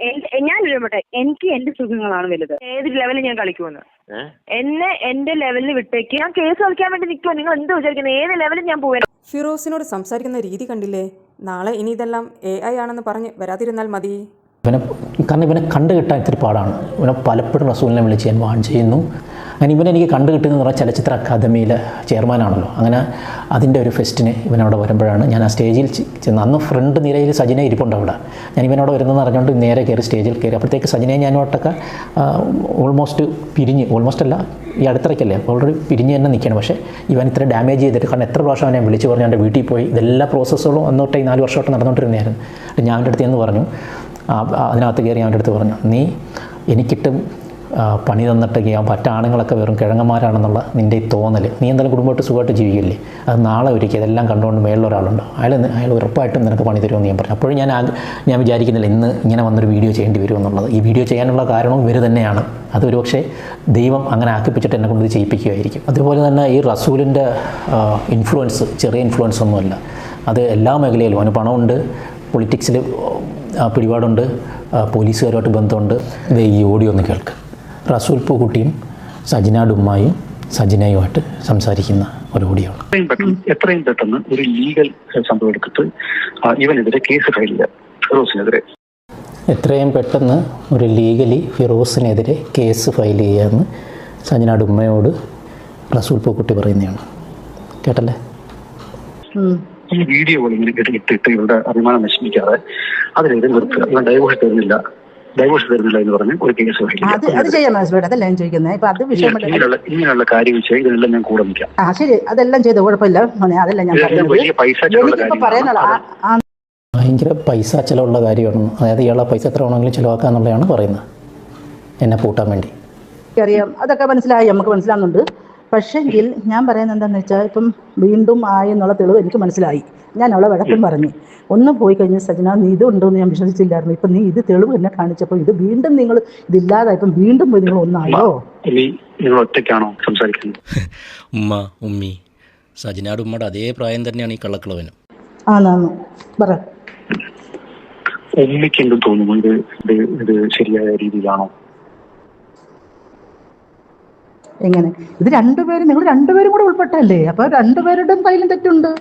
ഞാൻ ഇടപെട്ടെ, എനിക്ക് എന്റെ സുഖങ്ങളാണ് വലുത്. ഏത് ലെവലിൽ ഞാൻ കളിക്കുമെന്ന് എന്നെ എന്റെ ലെവലിൽ വിട്ടേക്ക്. ഞാൻ കേസ് കളിക്കാൻ വേണ്ടി നിൽക്കുമോ? നിങ്ങൾ എന്ത് വിചാരിക്കുന്നത്? ഏത് ലെവലിൽ ഞാൻ പോവാൻ? ഫിറോസിനോട് സംസാരിക്കുന്ന രീതി കണ്ടില്ലേ? നാളെ ഇനി ഇതെല്ലാം AI ആണെന്ന് പറഞ്ഞ് വരാതിരുന്നാൽ മതി. കാരണം ഇവനെ കണ്ടു കിട്ടാൻ ഇത്തിരി പാടാണ്. ഇവനെ പലപ്പോഴും റസൂലിനെ വിളിച്ച് ഞാൻ വാൺ ചെയ്യുന്നു. അങ്ങനെ ഇവനെനിക്ക് കണ്ടു കിട്ടുന്നതെന്ന് പറഞ്ഞാൽ ചലച്ചിത്ര അക്കാദമിയിലെ ചെയർമാനാണല്ലോ. അങ്ങനെ അതിൻ്റെ ഒരു ഫെസ്റ്റിന് ഇവനവിടെ വരുമ്പോഴാണ് ഞാൻ ആ സ്റ്റേജിൽ ചെന്ന്. അന്ന് ഫ്രണ്ട് നിരയിൽ സജിന ഇരിപ്പുണ്ട് അവിടെ. ഞാൻ ഇവനവിടെ വരുന്നതെന്ന് അറിഞ്ഞുകൊണ്ട് നേരെ കയറി സ്റ്റേജിൽ കയറി. അപ്പോഴത്തേക്ക് സജിനയെ ഞാനോട്ടൊക്കെ ഓൾമോസ്റ്റ് പിരിഞ്ഞ്, ഓൾമോസ്റ്റ് അല്ല ഈ അടുത്തിടയ്ക്കല്ലേ ഓൾറെഡി പിരിഞ്ഞ് തന്നെ നിൽക്കുകയാണ്. പക്ഷേ ഇവൻ ഇത്ര ഡാമേജ് ചെയ്തിട്ട്, കാരണം എത്ര പ്രാവശ്യം അവനെ വിളിച്ച് പറഞ്ഞു എൻ്റെ വീട്ടിൽ പോയി. ഇതെല്ലാ പ്രോസസ്സുകളും അന്നോട്ട് ഈ 4 വർഷമായിട്ട് നടന്നുകൊണ്ടിരുന്നതായിരുന്നു. ഞാൻ അവൻ്റെ അടുത്ത് എന്ന് പറഞ്ഞു, അതിനകത്ത് കയറി അവൻ്റെ അടുത്ത് പറഞ്ഞു, നീ എനിക്കിട്ട് പണി തന്നിട്ട് മറ്റ ആണുങ്ങളൊക്കെ വെറും കിഴങ്ങന്മാരാണെന്നുള്ള നിൻ്റെ ഈ തോന്നൽ, നീ എന്തായാലും കുടുംബമായിട്ട് സുഖമായിട്ട് ജീവിക്കില്ലേ, അത് നാളെ ഒരിക്കൽ ഇതെല്ലാം കണ്ടുകൊണ്ട് മേളിലൊരാളുണ്ട്, അയാൾ ഉറപ്പായിട്ടും നിനക്ക് പണി തരുമെന്ന് ഞാൻ പറഞ്ഞു. അപ്പോഴും ഞാൻ വിചാരിക്കുന്നില്ല ഇന്ന് ഇങ്ങനെ വന്നൊരു വീഡിയോ ചെയ്യേണ്ടി വരുമെന്നുള്ളത്. ഈ വീഡിയോ ചെയ്യാനുള്ള കാരണവും ഇവർ തന്നെയാണ്. അതൊരു പക്ഷേ ദൈവം അങ്ങനെ ആക്കിപ്പിച്ചിട്ട് എന്നെ കൊണ്ട് ഇത് ചെയ്യിപ്പിക്കുമായിരിക്കും. അതുപോലെ തന്നെ ഈ റസൂലിൻ്റെ ഇൻഫ്ലുവൻസ് ചെറിയ ഇൻഫ്ലുവൻസ് ഒന്നുമല്ല. അത് എല്ലാ മേഖലയിലും അവന് പണമുണ്ട്, പൊളിറ്റിക്സിൽ പിടിപാടുണ്ട്, പോലീസുകാരുമായിട്ട് ബന്ധമുണ്ട്. ഇത് ഈ ഓഡിയോ ഒന്ന് കേൾക്ക്. റസൂൽ പൂക്കുട്ടിയും സജിന ഡുമ്മായും സജിനയുമായിട്ട് സംസാരിക്കുന്ന ഒരു ഓഡിയോ. എത്രയും പെട്ടെന്ന് ഒരു ലീഗൽ സംഭവം എടുത്തിട്ട് ഇവനെതിരെ കേസ് ഫയൽ ചെയ്യുക, ഫിറോസിനെതിരെ. എത്രയും പെട്ടെന്ന് ഒരു ലീഗലി ഫിറോസിനെതിരെ കേസ് ഫയൽ ചെയ്യാമെന്ന് സജിന ഡുമ്മയോട് റസൂൽ പൂക്കുട്ടി പറയുന്നതാണ്. കേട്ടല്ലേ? ഈ വീഡിയോകൾ ഇങ്ങനെ ഇട്ടിട്ട് ഇവരുടെ അഭിമാനം നശിപ്പിക്കാതെ അതിനെതിരെ നിർത്തുക. ഇവൻ ഡൈവോഴ്സ് തരുന്നില്ല എന്ന് പറഞ്ഞ് ഒരു കേസ് ഇങ്ങനെയുള്ള കാര്യം വെച്ചാൽ ഇതിനെല്ലാം ഞാൻ കൂടെ നിൽക്കാം. ശരി, അതെല്ലാം ചെയ്ത് കുഴപ്പമില്ല. അതെല്ലാം ഞാൻ വലിയ പൈസ ഭയങ്കര പൈസ ചിലവുള്ള കാര്യമാണ്. അതായത് ഇയാളെ പൈസ എത്ര വേണമെങ്കിലും ചിലവാക്കുക എന്നുള്ളതാണ് പറയുന്നത്, എന്നെ പൂട്ടാൻ വേണ്ടി. അറിയാം, അതൊക്കെ മനസ്സിലായി, നമുക്ക് മനസ്സിലാകുന്നുണ്ട്. പക്ഷെങ്കിൽ ഞാൻ പറയുന്നത് എന്താണെന്ന് വെച്ചാൽ, ഇപ്പം വീണ്ടും ആയി എന്നുള്ള തെളിവ് എനിക്ക് മനസ്സിലായി. ഞാൻ അവളെ വഴക്കും പറഞ്ഞു, ഒന്ന് പോയി കഴിഞ്ഞ് സജന നീ ഇതുണ്ടോയെന്ന് ഞാൻ വിശ്വസിച്ചില്ലായിരുന്നു. ഇപ്പം നീ ഇത് തെളിവ് എന്നെ കാണിച്ചപ്പോൾ ഇത് വീണ്ടും നിങ്ങൾ ഇതില്ലാതായപ്പം വീണ്ടും പോയി നിങ്ങൾ ഒന്നായോ? നിങ്ങൾ ഒറ്റയ്ക്കാണോ സംസാരിക്കുന്നത്? ഉമ്മി സജിനാട് ഉമ്മയുടെ അതേ പ്രായം തന്നെയാണ് ഈ കള്ളക്കളവനും. ആണാന്ന് പറ. ഉമ്മയ്ക്ക് എന്ത് തോന്നുന്നു, ഇത് ശരിയായ രീതിയിലാണോ? എങ്ങനെ? ഇത് രണ്ടുപേരും, നിങ്ങൾ രണ്ടുപേരും കൂടെ ഉൾപ്പെട്ടല്ലേ? അപ്പൊ രണ്ടുപേരുടെയും കയ്യിലും തെറ്റുണ്ട്.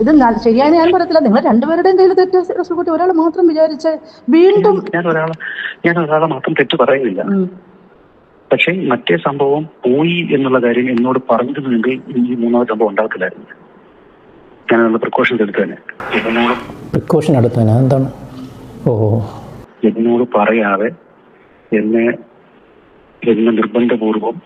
ഇത് ശരിയായ ഞാൻ പറയത്തില്ല, നിങ്ങൾ രണ്ടുപേരുടെയും കയ്യിൽ തെറ്റ്. റസൂൽക്കുട്ടി ഒരാൾ മാത്രം വിചാരിച്ച് വീണ്ടും ഞാൻ ഒരാളെ മാത്രം തെറ്റ് പറയുന്നില്ല. പക്ഷെ മറ്റേ സംഭവം പോയി എന്നുള്ള കാര്യം എന്നോട് പറഞ്ഞിരുന്നെങ്കിൽ ഈ മൂന്നാമത്തെ സംഭവം ഉണ്ടാകത്തില്ലായിരുന്നു. ഞാനുള്ള പ്രിക്കോഷൻസ് എടുത്തതന്നെ. പ്രിക്കോഷൻ എടുത്തതിന് എന്താണ്? എന്നോട് പറയാതെ എന്നെ നിർബന്ധപൂർവം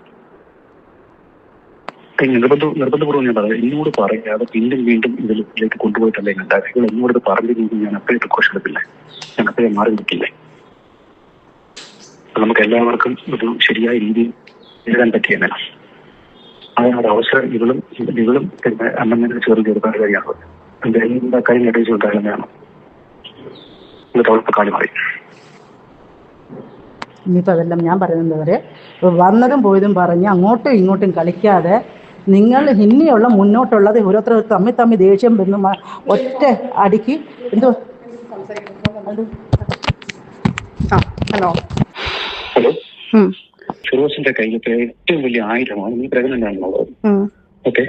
ഞാൻ പറയാം, എന്നോട് പറയാതെ വീണ്ടും ഇതിലേക്ക് കൊണ്ടുപോയിട്ടല്ലേ ഉണ്ടാക്കുക. എന്നോട് പറഞ്ഞിരുന്നെങ്കിൽ ഞാൻ അപ്പോഴും പ്രിക്കോഷൻ എടുക്കില്ലേ, ഞാൻ അപ്പോഴും മാറി നിൽക്കില്ലേ. നമുക്ക് എല്ലാവർക്കും ഒരു ശരിയായ രീതിയിൽ എഴുതാൻ പറ്റിയെന്നെ. അതിനൊരു അവസരം ഇവളും പിന്നെ അമ്മനെ ചേർന്ന് ചെറുക്കാൻ കഴിയാണ്. എന്റെ എല്ലാ കാര്യം ഇടയിച്ചു ഉണ്ടാകുന്നതാണ്. എന്നിട്ട് അവൾക്ക് കാലി മാറി. ഇനിയിപ്പോൾ അതെല്ലാം ഞാൻ പറയുന്നത് വരെ വന്നതും പോയതും പറഞ്ഞ് അങ്ങോട്ടും ഇങ്ങോട്ടും കളിക്കാതെ നിങ്ങൾ ഇനിയുള്ള മുന്നോട്ടുള്ളത് ഓരോരുത്തർ തമ്മിൽ ദേഷ്യം വന്ന് ഒറ്റ അടിക്ക് എന്തോ. ഹലോ ഫിറോസിന്റെ കയ്യിലത്തെ ഏറ്റവും വലിയ ആയുധമാണ് നീ പ്രഗ്നന്റ് ആണെന്നുള്ളത്. ഓക്കെ,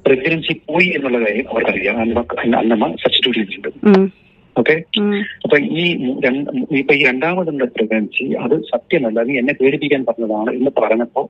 പ്രഗ്നൻസി പോയി എന്നുള്ള കാര്യം അവർക്കറിയാം. അന്നമ്മ സബ്സ്റ്റിറ്റ്യൂട്ട് ചെയ്തിട്ടുണ്ട്. ഓക്കെ, അപ്പൊ ഈ രണ്ടാമതുള്ള പ്രഗ്നൻസി അത് സത്യമല്ല, നീ എന്നെ പേടിപ്പിക്കാൻ പറഞ്ഞതാണ് എന്ന് പറഞ്ഞപ്പോ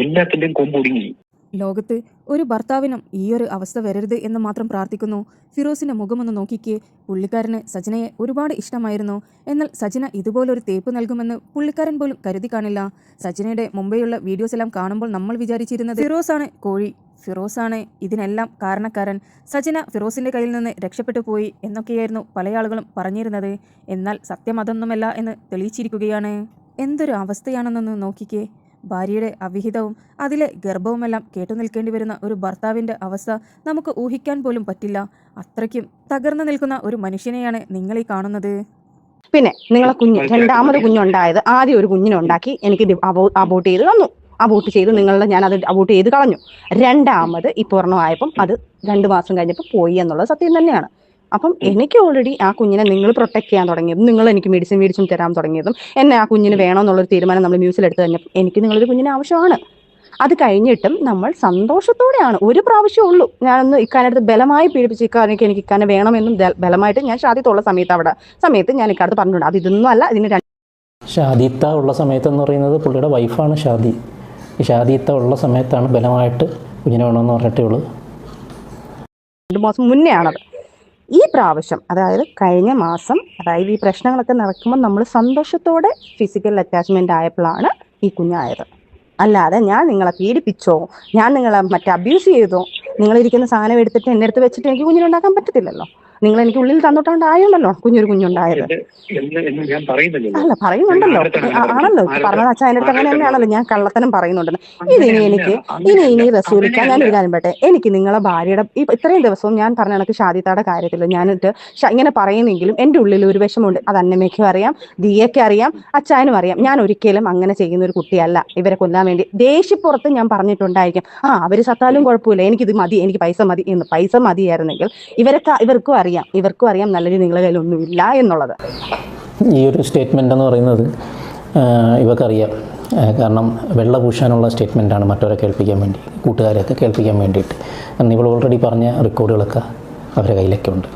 എല്ലാത്തിന്റെയും കൊമ്പൊടുങ്ങി. ലോകത്ത് ഒരു ഭർത്താവിനും ഈയൊരു അവസ്ഥ വരരുത് എന്ന് മാത്രം പ്രാർത്ഥിക്കുന്നു. ഫിറോസിന്റെ മുഖമൊന്ന് നോക്കിക്കേ. പുള്ളിക്കാരന് സജിനയെ ഒരുപാട് ഇഷ്ടമായിരുന്നു. എന്നാൽ സജിന ഇതുപോലൊരു തേപ്പ് നൽകുമെന്ന് പുള്ളിക്കാരൻ പോലും കരുതി കാണില്ല. സജിനയുടെ മുമ്പെയുള്ള വീഡിയോസ് എല്ലാം കാണുമ്പോൾ നമ്മൾ വിചാരിച്ചിരുന്നത് ഫിറോസാണ് കോഴി, ഫിറോസാണ് ഇതിനെല്ലാം കാരണക്കാരൻ, സജിന ഫിറോസിന്റെ കയ്യിൽ നിന്ന് രക്ഷപ്പെട്ടു പോയി എന്നൊക്കെയായിരുന്നു പല ആളുകളും പറഞ്ഞിരുന്നത്. എന്നാൽ സത്യം അതൊന്നുമല്ല എന്ന് തെളിയിച്ചിരിക്കുകയാണ്. എന്തൊരു അവസ്ഥയാണെന്നൊന്ന് നോക്കിക്കേ. ഭാര്യയുടെ അവിഹിതവും അതിലെ ഗർഭവുമെല്ലാം കേട്ടു നിൽക്കേണ്ടി വരുന്ന ഒരു ഭർത്താവിൻ്റെ അവസ്ഥ നമുക്ക് ഊഹിക്കാൻ പോലും പറ്റില്ല. അത്രയ്ക്കും തകർന്നു നിൽക്കുന്ന ഒരു മനുഷ്യനെയാണ് നിങ്ങൾ ഈ കാണുന്നത്. പിന്നെ നിങ്ങളെ രണ്ടാമത് കുഞ്ഞുണ്ടായത്, ആദ്യം ഒരു കുഞ്ഞിനുണ്ടാക്കി എനിക്ക് അബോട്ട് ചെയ്ത് തന്നു. അബോട്ട് ചെയ്ത് ഞാനത് അബോട്ട് ചെയ്ത് കളഞ്ഞു. രണ്ടാമത് ഈ പൂർണ്ണമായപ്പം അത് 2 മാസം കഴിഞ്ഞപ്പോൾ പോയി എന്നുള്ളത് സത്യം തന്നെയാണ്. അപ്പം എനിക്ക് ഓൾറെഡി ആ കുഞ്ഞിനെ നിങ്ങൾ പ്രൊട്ടക്ട് ചെയ്യാൻ തുടങ്ങിയതും, നിങ്ങൾ എനിക്ക് മെഡിസിൻ തരാൻ തുടങ്ങിയതും, എന്നെ ആ കുഞ്ഞിന് വേണമെന്നുള്ളൊരു തീരുമാനം നമ്മൾ മ്യൂസിലെടുത്ത് കഴിഞ്ഞപ്പോൾ എനിക്ക് നിങ്ങളൊരു കുഞ്ഞിനെ ആവശ്യമാണ്. അത് കഴിഞ്ഞിട്ടും നമ്മൾ സന്തോഷത്തോടെയാണ്, ഒരു പ്രാവശ്യമേ ഉള്ളൂ ഞാനൊന്ന് ഇക്കാനടുത്ത് ബലമായി പീഡിപ്പിച്ച് ഇക്കാനൊക്കെ എനിക്ക് ഇക്കാനെ വേണമെന്നും ബലമായിട്ട് ഞാൻ ഷാദിത്തുള്ള സമയത്ത് ഞാൻ ഇക്കാലത്ത് പറഞ്ഞിട്ടുണ്ട്. അത് ഇതൊന്നും അല്ല, ഇതിന് ഷാദിത്ത ഉള്ള സമയത്തെന്ന് പറയുന്നത് പുള്ളിയുടെ വൈഫാണ് ഷാദി. ഈ ഷാദിത്ത ഉള്ള സമയത്താണ് ബലമായിട്ട് കുഞ്ഞിനെ വേണമെന്ന് പറഞ്ഞിട്ടേ ഉള്ളൂ. 2 മാസം മുന്നേ ആണത്. ഈ പ്രാവശ്യം അതായത് കഴിഞ്ഞ മാസം, അതായത് ഈ പ്രശ്നങ്ങളൊക്കെ നടക്കുമ്പോൾ നമ്മൾ സന്തോഷത്തോടെ ഫിസിക്കൽ അറ്റാച്ച്മെൻ്റ് ആയപ്പോഴാണ് ഈ കുഞ്ഞായത്. അല്ലാതെ ഞാൻ നിങ്ങളെ പീഡിപ്പിച്ചോ, ഞാൻ നിങ്ങളെ അബ്യൂസ് ചെയ്തോ, നിങ്ങളിരിക്കുന്ന സാധനം എടുത്തിട്ട് എൻ്റെ അടുത്ത് വെച്ചിട്ട് എനിക്ക് കുഞ്ഞിനുണ്ടാക്കാൻ പറ്റത്തില്ലല്ലോ. നിങ്ങൾ എനിക്ക് ഉള്ളിൽ തന്നിട്ടുണ്ടായല്ലോ കുഞ്ഞൊരു കുഞ്ഞുണ്ടായത്. അല്ല പറയുന്നുണ്ടല്ലോ, ആണല്ലോ പറഞ്ഞത് അച്ഛൻ എൻ്റെ അടുത്ത് അങ്ങനെ തന്നെയാണല്ലോ, ഞാൻ കള്ളത്തനം പറയുന്നുണ്ടെന്ന്. ഇനി റസൂലിക്ക ഞാനൊരു കാര്യം പറയട്ടെ, എനിക്ക് നിങ്ങളെ ഭാര്യയുടെ ഇത്രയും ദിവസവും ഞാൻ പറഞ്ഞ കണക്ക് ഷാദിത്തയുടെ കാര്യത്തിൽ ഞാനിട്ട് ഇങ്ങനെ പറയുന്നെങ്കിലും എൻ്റെ ഉള്ളിൽ ഒരു വിഷമമുണ്ട്. അത് അന്നമ്മയ്ക്കും അറിയാം, ദിയയ്ക്കും അറിയാം, അച്ചായനും അറിയാം. ഞാൻ ഒരിക്കലും അങ്ങനെ ചെയ്യുന്ന ഒരു കുട്ടിയല്ല. ഇവരെ കൊല്ലാൻ വേണ്ടി ദേഷ്യപ്പുറത്ത് ഞാൻ പറഞ്ഞിട്ടുണ്ടായിരിക്കും, അവർ സത്താലും കുഴപ്പമില്ല, എനിക്കിത് മതി, എനിക്ക് പൈസ മതി എന്ന്. പൈസ മതിയായിരുന്നെങ്കിൽ ഇവർക്കും അറിയാം നല്ലൊരു നിങ്ങളുടെ കയ്യിലൊന്നുമില്ല എന്നുള്ളത്. ഈ ഒരു സ്റ്റേറ്റ്മെൻ്റ് എന്ന് പറയുന്നത് ഇവർക്കറിയാം. കാരണം വെള്ള പൂശാനുള്ള സ്റ്റേറ്റ്മെൻറ്റാണ് മറ്റവരെ കേൾപ്പിക്കാൻ വേണ്ടി, കൂട്ടുകാരെയൊക്കെ കേൾപ്പിക്കാൻ വേണ്ടിയിട്ട്. കാരണം ഇവൾ ഓൾറെഡി പറഞ്ഞ റെക്കോർഡുകളൊക്കെ അവരുടെ കയ്യിലൊക്കെ ഉണ്ട്.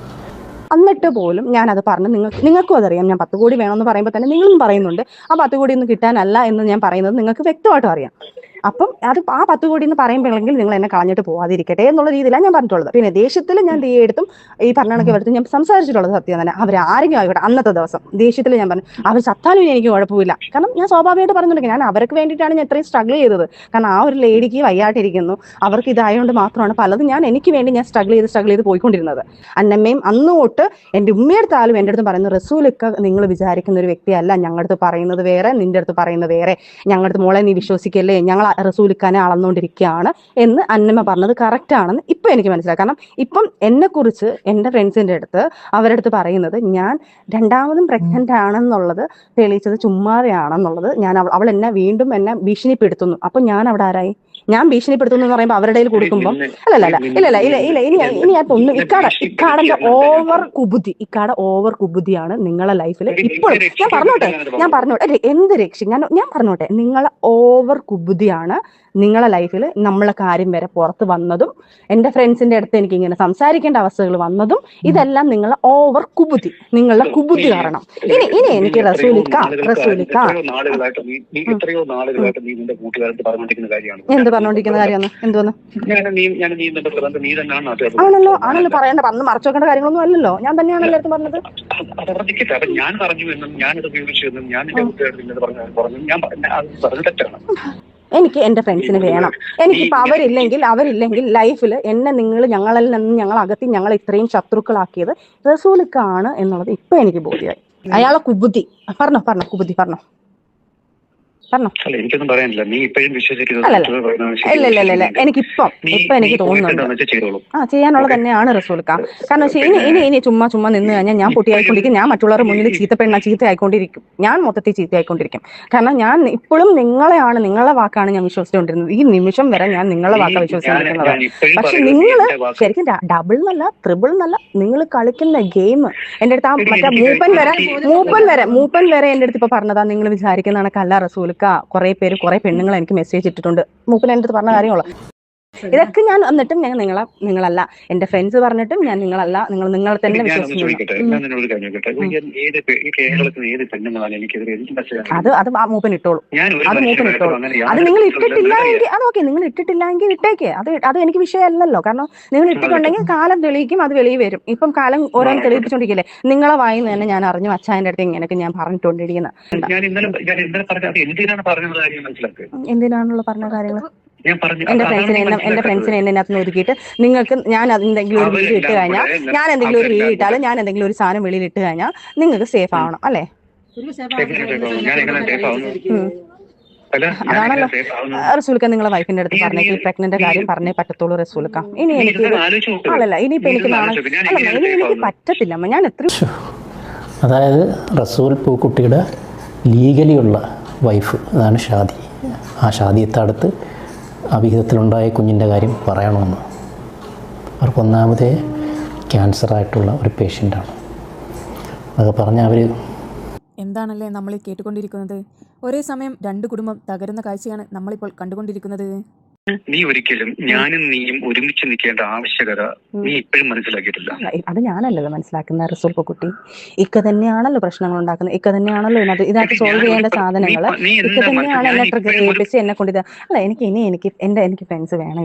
എന്നിട്ട് പോലും ഞാനത് പറഞ്ഞു, നിങ്ങൾക്കും അതറിയാം. ഞാൻ 10 കോടി വേണമെന്ന് പറയുമ്പോൾ തന്നെ നിങ്ങളും പറയുന്നുണ്ട് ആ 10 കോടി ഒന്നും കിട്ടാനല്ല എന്ന് ഞാൻ പറയുന്നത് നിങ്ങൾക്ക് വ്യക്തമായിട്ടും അറിയാം. അപ്പം അത് ആ 10 കോടി എന്ന് പറയുമ്പോഴെങ്കിൽ നിങ്ങൾ എന്നെ കളഞ്ഞിട്ട് പോകാതിരിക്കട്ടെ എന്നുള്ള രീതിയിലാണ് ഞാൻ പറഞ്ഞിട്ടുള്ളത്. പിന്നെ ദേഷ്യത്തിൽ ഞാൻ എടുത്തും ഈ പറഞ്ഞ എടുത്തും ഞാൻ സംസാരിച്ചിട്ടുള്ളത് സത്യം തന്നെ. അവരാരെങ്കിലും ആയിക്കോട്ടെ, അന്നത്തെ ദിവസം ദേഷ്യത്തിൽ ഞാൻ പറഞ്ഞു അവർ ചത്താലും എനിക്ക് കുഴപ്പമില്ല. കാരണം ഞാൻ സ്വാഭാവികമായിട്ട് പറഞ്ഞിട്ടുണ്ടെങ്കിൽ ഞാൻ അവർക്ക് വേണ്ടിയിട്ടാണ് ഞാൻ ഇത്രയും സ്ട്രഗിൾ ചെയ്തത്. കാരണം ആ ഒരു ലേഡിക്ക് വയ്യാട്ടിരിക്കുന്നു, അവർക്ക് ഇതായതുകൊണ്ട് മാത്രമാണ് പലതും എനിക്ക് വേണ്ടി ഞാൻ സ്ട്രഗിൾ ചെയ്ത് പോയിക്കൊണ്ടിരുന്നത്. അന്നമ്മയും അന്ന് തൊട്ട് എൻ്റെ ഉമ്മയെടുത്താലും എൻ്റെ അടുത്ത് പറയുന്നത്, റസൂലൊക്കെ നിങ്ങൾ വിചാരിക്കുന്ന ഒരു വ്യക്തിയല്ല, ഞങ്ങളുടെ അടുത്ത് പറയുന്നത് വേറെ, നിന്റെ അടുത്ത് പറയുന്നത് വേറെ, ഞങ്ങളുടെ അടുത്ത് മോളെ നീ വിശ്വസിക്കല്ലേ, ഞങ്ങൾ റസൂലിക്കാനെ അളന്നുകൊണ്ടിരിക്കുകയാണ് എന്ന് അന്നമ്മ പറഞ്ഞത് കറക്റ്റ് ആണെന്ന് ഇപ്പം എനിക്ക് മനസ്സിലായി. കാരണം ഇപ്പം എന്നെക്കുറിച്ച് എൻ്റെ ഫ്രണ്ട്സിൻ്റെ അടുത്ത് അവരുടെ അടുത്ത് പറയുന്നത് ഞാൻ 2ാമതും പ്രഗ്നൻ്റ് ആണെന്നുള്ളത് തെളിയിച്ചത് ചുമ്മാതെയാണെന്നുള്ളത്, അവൾ വീണ്ടും എന്നെ ഭീഷണിപ്പെടുത്തുന്നു. അപ്പം ഞാൻ അവിടെ ആരായി? ഞാൻ ഭീഷണിപ്പെടുത്തുന്നു എന്ന് പറയുമ്പോൾ അവരുടെ കയ്യിൽ കൊടുക്കുമ്പോൾ ഇനി ഒന്നും ഇക്കാടന്റെ ഓവർ കുബുദ്ധിയാണ് നിങ്ങളെ ലൈഫിൽ ഇപ്പോഴും. ഞാൻ പറഞ്ഞോട്ടെ എന്ത് ഞാൻ പറഞ്ഞോട്ടെ, നിങ്ങളെ ഓവർ കുബുദ്ധിയാണ് നിങ്ങളെ ലൈഫിൽ നമ്മളെ കാര്യം വരെ പുറത്ത് വന്നതും എൻ്റെ ഫ്രണ്ട്സിന്റെ അടുത്ത് എനിക്ക് ഇങ്ങനെ സംസാരിക്കേണ്ട അവസ്ഥകൾ വന്നതും ഇതെല്ലാം നിങ്ങളെ ഓവർ കുബുദ്ധി, നിങ്ങളുടെ കുബുദ്ധി കാരണം. ഇനി എനിക്ക് റസൂലിക്ക എന്ത് പറഞ്ഞോണ്ടിരിക്കുന്ന കാര്യമാണ് എന്തോന്ന് ആണല്ലോ പറയണ്ട, അന്ന് മറച്ചു വെക്കേണ്ട കാര്യങ്ങളൊന്നും അല്ലല്ലോ, ഞാൻ തന്നെയാണ് എല്ലാവർക്കും പറഞ്ഞത്. ഞാൻ പറഞ്ഞു എന്നും ഞാനത് ഉപയോഗിച്ചു എന്നും ഞാൻ എന്റെ കുട്ടികളുടെ പറഞ്ഞു, ഞാൻ തെറ്റാണ്. എനിക്ക് എൻ്റെ ഫ്രണ്ട്സിന് വേണം. എനിക്കിപ്പോൾ അവരില്ലെങ്കിൽ ലൈഫിൽ എന്നെ ഞങ്ങളിൽ നിന്ന് ഞങ്ങൾ അകത്തി ഞങ്ങൾ ഇത്രയും ശത്രുക്കളാക്കിയത് റസൂലിക്കാണ് എന്നുള്ളത് ഇപ്പൊ എനിക്ക് ബോധ്യമായി. അയാളെ കുബുദ്ധി പറഞ്ഞോ കുബുദ്ധി പറഞ്ഞോ. എനിക്കൊന്നും പറയാനില്ല. നീ ഇപ്പോഴും ഇല്ല എനിക്കിപ്പം എനിക്ക് തോന്നുന്നുണ്ട് ചെയ്യാനുള്ളത് തന്നെയാണ് റസൂലിക്ക. കാരണം ഇനി ചുമ്മാ നിന്ന് കഴിഞ്ഞാൽ ഞാൻ പൊട്ടിയായിക്കൊണ്ടിരിക്കും, ഞാൻ മറ്റുള്ളവരുടെ മുന്നിൽ ചീത്തയായിക്കൊണ്ടിരിക്കും, ഞാൻ മൊത്തത്തിൽ ചീത്തയായിക്കൊണ്ടിരിക്കും. കാരണം ഞാൻ ഇപ്പോഴും നിങ്ങളെ വാക്കാണ് ഞാൻ വിശ്വസിച്ചുകൊണ്ടിരുന്നത്. ഈ നിമിഷം വരെ ഞാൻ നിങ്ങളെ വാക്കാണ് വിശ്വസിച്ചുകൊണ്ടിരിക്കുന്നത്. പക്ഷെ നിങ്ങൾ ശരിക്കും ഡബിൾ എന്നല്ല ട്രിപ്പിൾ എന്നല്ല നിങ്ങൾ കളിക്കുന്ന ഗെയിം എൻ്റെ അടുത്ത് മറ്റേ മൂപ്പൻ വരെ എൻ്റെ അടുത്ത് ഇപ്പൊ പറഞ്ഞതാ, നിങ്ങൾ വിചാരിക്കുന്ന കണക്കല്ല റസൂലിക്ക. കുറെ പെണ്ണുങ്ങൾ എനിക്ക് മെസ്സേജ് ഇട്ടിട്ടുണ്ട്, മൂപ്പൻ എൻ്റെ അടുത്ത് പറഞ്ഞ കാര്യങ്ങളോ ഇതൊക്കെ. ഞാൻ എന്നിട്ടും ഞാൻ നിങ്ങളല്ല, എന്റെ ഫ്രണ്ട്സ് പറഞ്ഞിട്ടും ഞാൻ നിങ്ങളല്ല, നിങ്ങൾ തന്നെ അത് മൂപ്പൻ ഇട്ടോളൂ. അത് നിങ്ങൾ ഇട്ടിട്ടില്ലെങ്കിൽ അതൊക്കെ, നിങ്ങൾ ഇട്ടിട്ടില്ലെങ്കിൽ ഇട്ടേക്ക്. അത് എനിക്ക് വിഷയമല്ലല്ലോ. കാരണം നിങ്ങൾ ഇട്ടിട്ടുണ്ടെങ്കിൽ കാലം തെളിയിക്കും, അത് വെളിയിൽ വരും. ഇപ്പം കാലം ഓരോന്ന് തെളിയിപ്പിച്ചോണ്ടിരിക്കില്ലേ. നിങ്ങളെ വായിന്ന് തന്നെ ഞാൻ അറിഞ്ഞു അച്ഛൻ്റെ അടുത്ത് ഇങ്ങനെയൊക്കെ ഞാൻ പറഞ്ഞിട്ടുണ്ടിരിക്കുന്നത്. എന്തിനാണുള്ള പറഞ്ഞ കാര്യങ്ങൾ എന്റെ ഫ്രണ്ട്സിനെ എന്നെ ഒതുക്കിയിട്ട് നിങ്ങൾക്ക് ഞാൻ എന്തെങ്കിലും ഒരു വീഡിയോ ഇട്ട് കഴിഞ്ഞാൽ, ഞാൻ എന്തെങ്കിലും ഒരു വീഡിയോ ഇട്ടാലും, ഞാൻ എന്തെങ്കിലും ഒരു സാധനം വെളിയിൽ ഇട്ട് കഴിഞ്ഞാൽ നിങ്ങൾക്ക് സേഫ് ആവണം അല്ലേ? അതാണല്ലോ റസൂലിക്ക നിങ്ങളെ വൈഫിന്റെ അടുത്ത് പറഞ്ഞേക്ക് പ്രഗ്നന്റ് കാര്യം പറഞ്ഞേ പറ്റത്തുള്ളൂ റസൂലിക്ക. ഇനി എനിക്ക് ഇനിയിപ്പോ എനിക്ക് പറ്റത്തില്ല അമ്മ. ഞാൻ അതായത് റസൂൽ പൂക്കുട്ടിയുടെ ലീഗലിയുള്ള വൈഫ് അതാണ് ഷാദി. ആ ഷാദിയത്തടുത്ത് അവിഹിതത്തിലുണ്ടായ കുഞ്ഞിൻ്റെ കാര്യം പറയണമെന്ന്. അവർക്ക് ഒന്നാമതേ ക്യാൻസറായിട്ടുള്ള ഒരു പേഷ്യൻ്റാണ്. അതൊക്കെ പറഞ്ഞാൽ അവർ എന്താണല്ലേ നമ്മൾ കേട്ടുകൊണ്ടിരിക്കുന്നത്? ഒരേ സമയം രണ്ട് കുടുംബം തകരുന്ന കാഴ്ചയാണ് നമ്മളിപ്പോൾ കണ്ടുകൊണ്ടിരിക്കുന്നത്. നീ ഒരിക്കലും ഞാനും നീയും ഒരുമിച്ച് നിൽക്കേണ്ട ആവശ്യകത നീ ഇപ്പോഴും മനസ്സിലാക്കിയിട്ടില്ല. അത് ഞാനല്ലല്ലോ മനസ്സിലാക്കുന്ന റിസോൾപ്പ് കുട്ടി. ഇക്ക തന്നെയാണല്ലോ പ്രശ്നങ്ങൾ ഉണ്ടാക്കുന്നത്. ഇക്ക തന്നെയാണല്ലോ ഇതിനകത്ത് സോൾവ് ചെയ്യേണ്ട സാധനങ്ങൾ. ഇക്ക തന്നെയാണ് എന്നെ ട്രിഗർ ചെയ്യിപ്പിച്ച് എന്നെ കൊണ്ട് അല്ല എനിക്ക് ഫ്രണ്ട്സ് വേണം.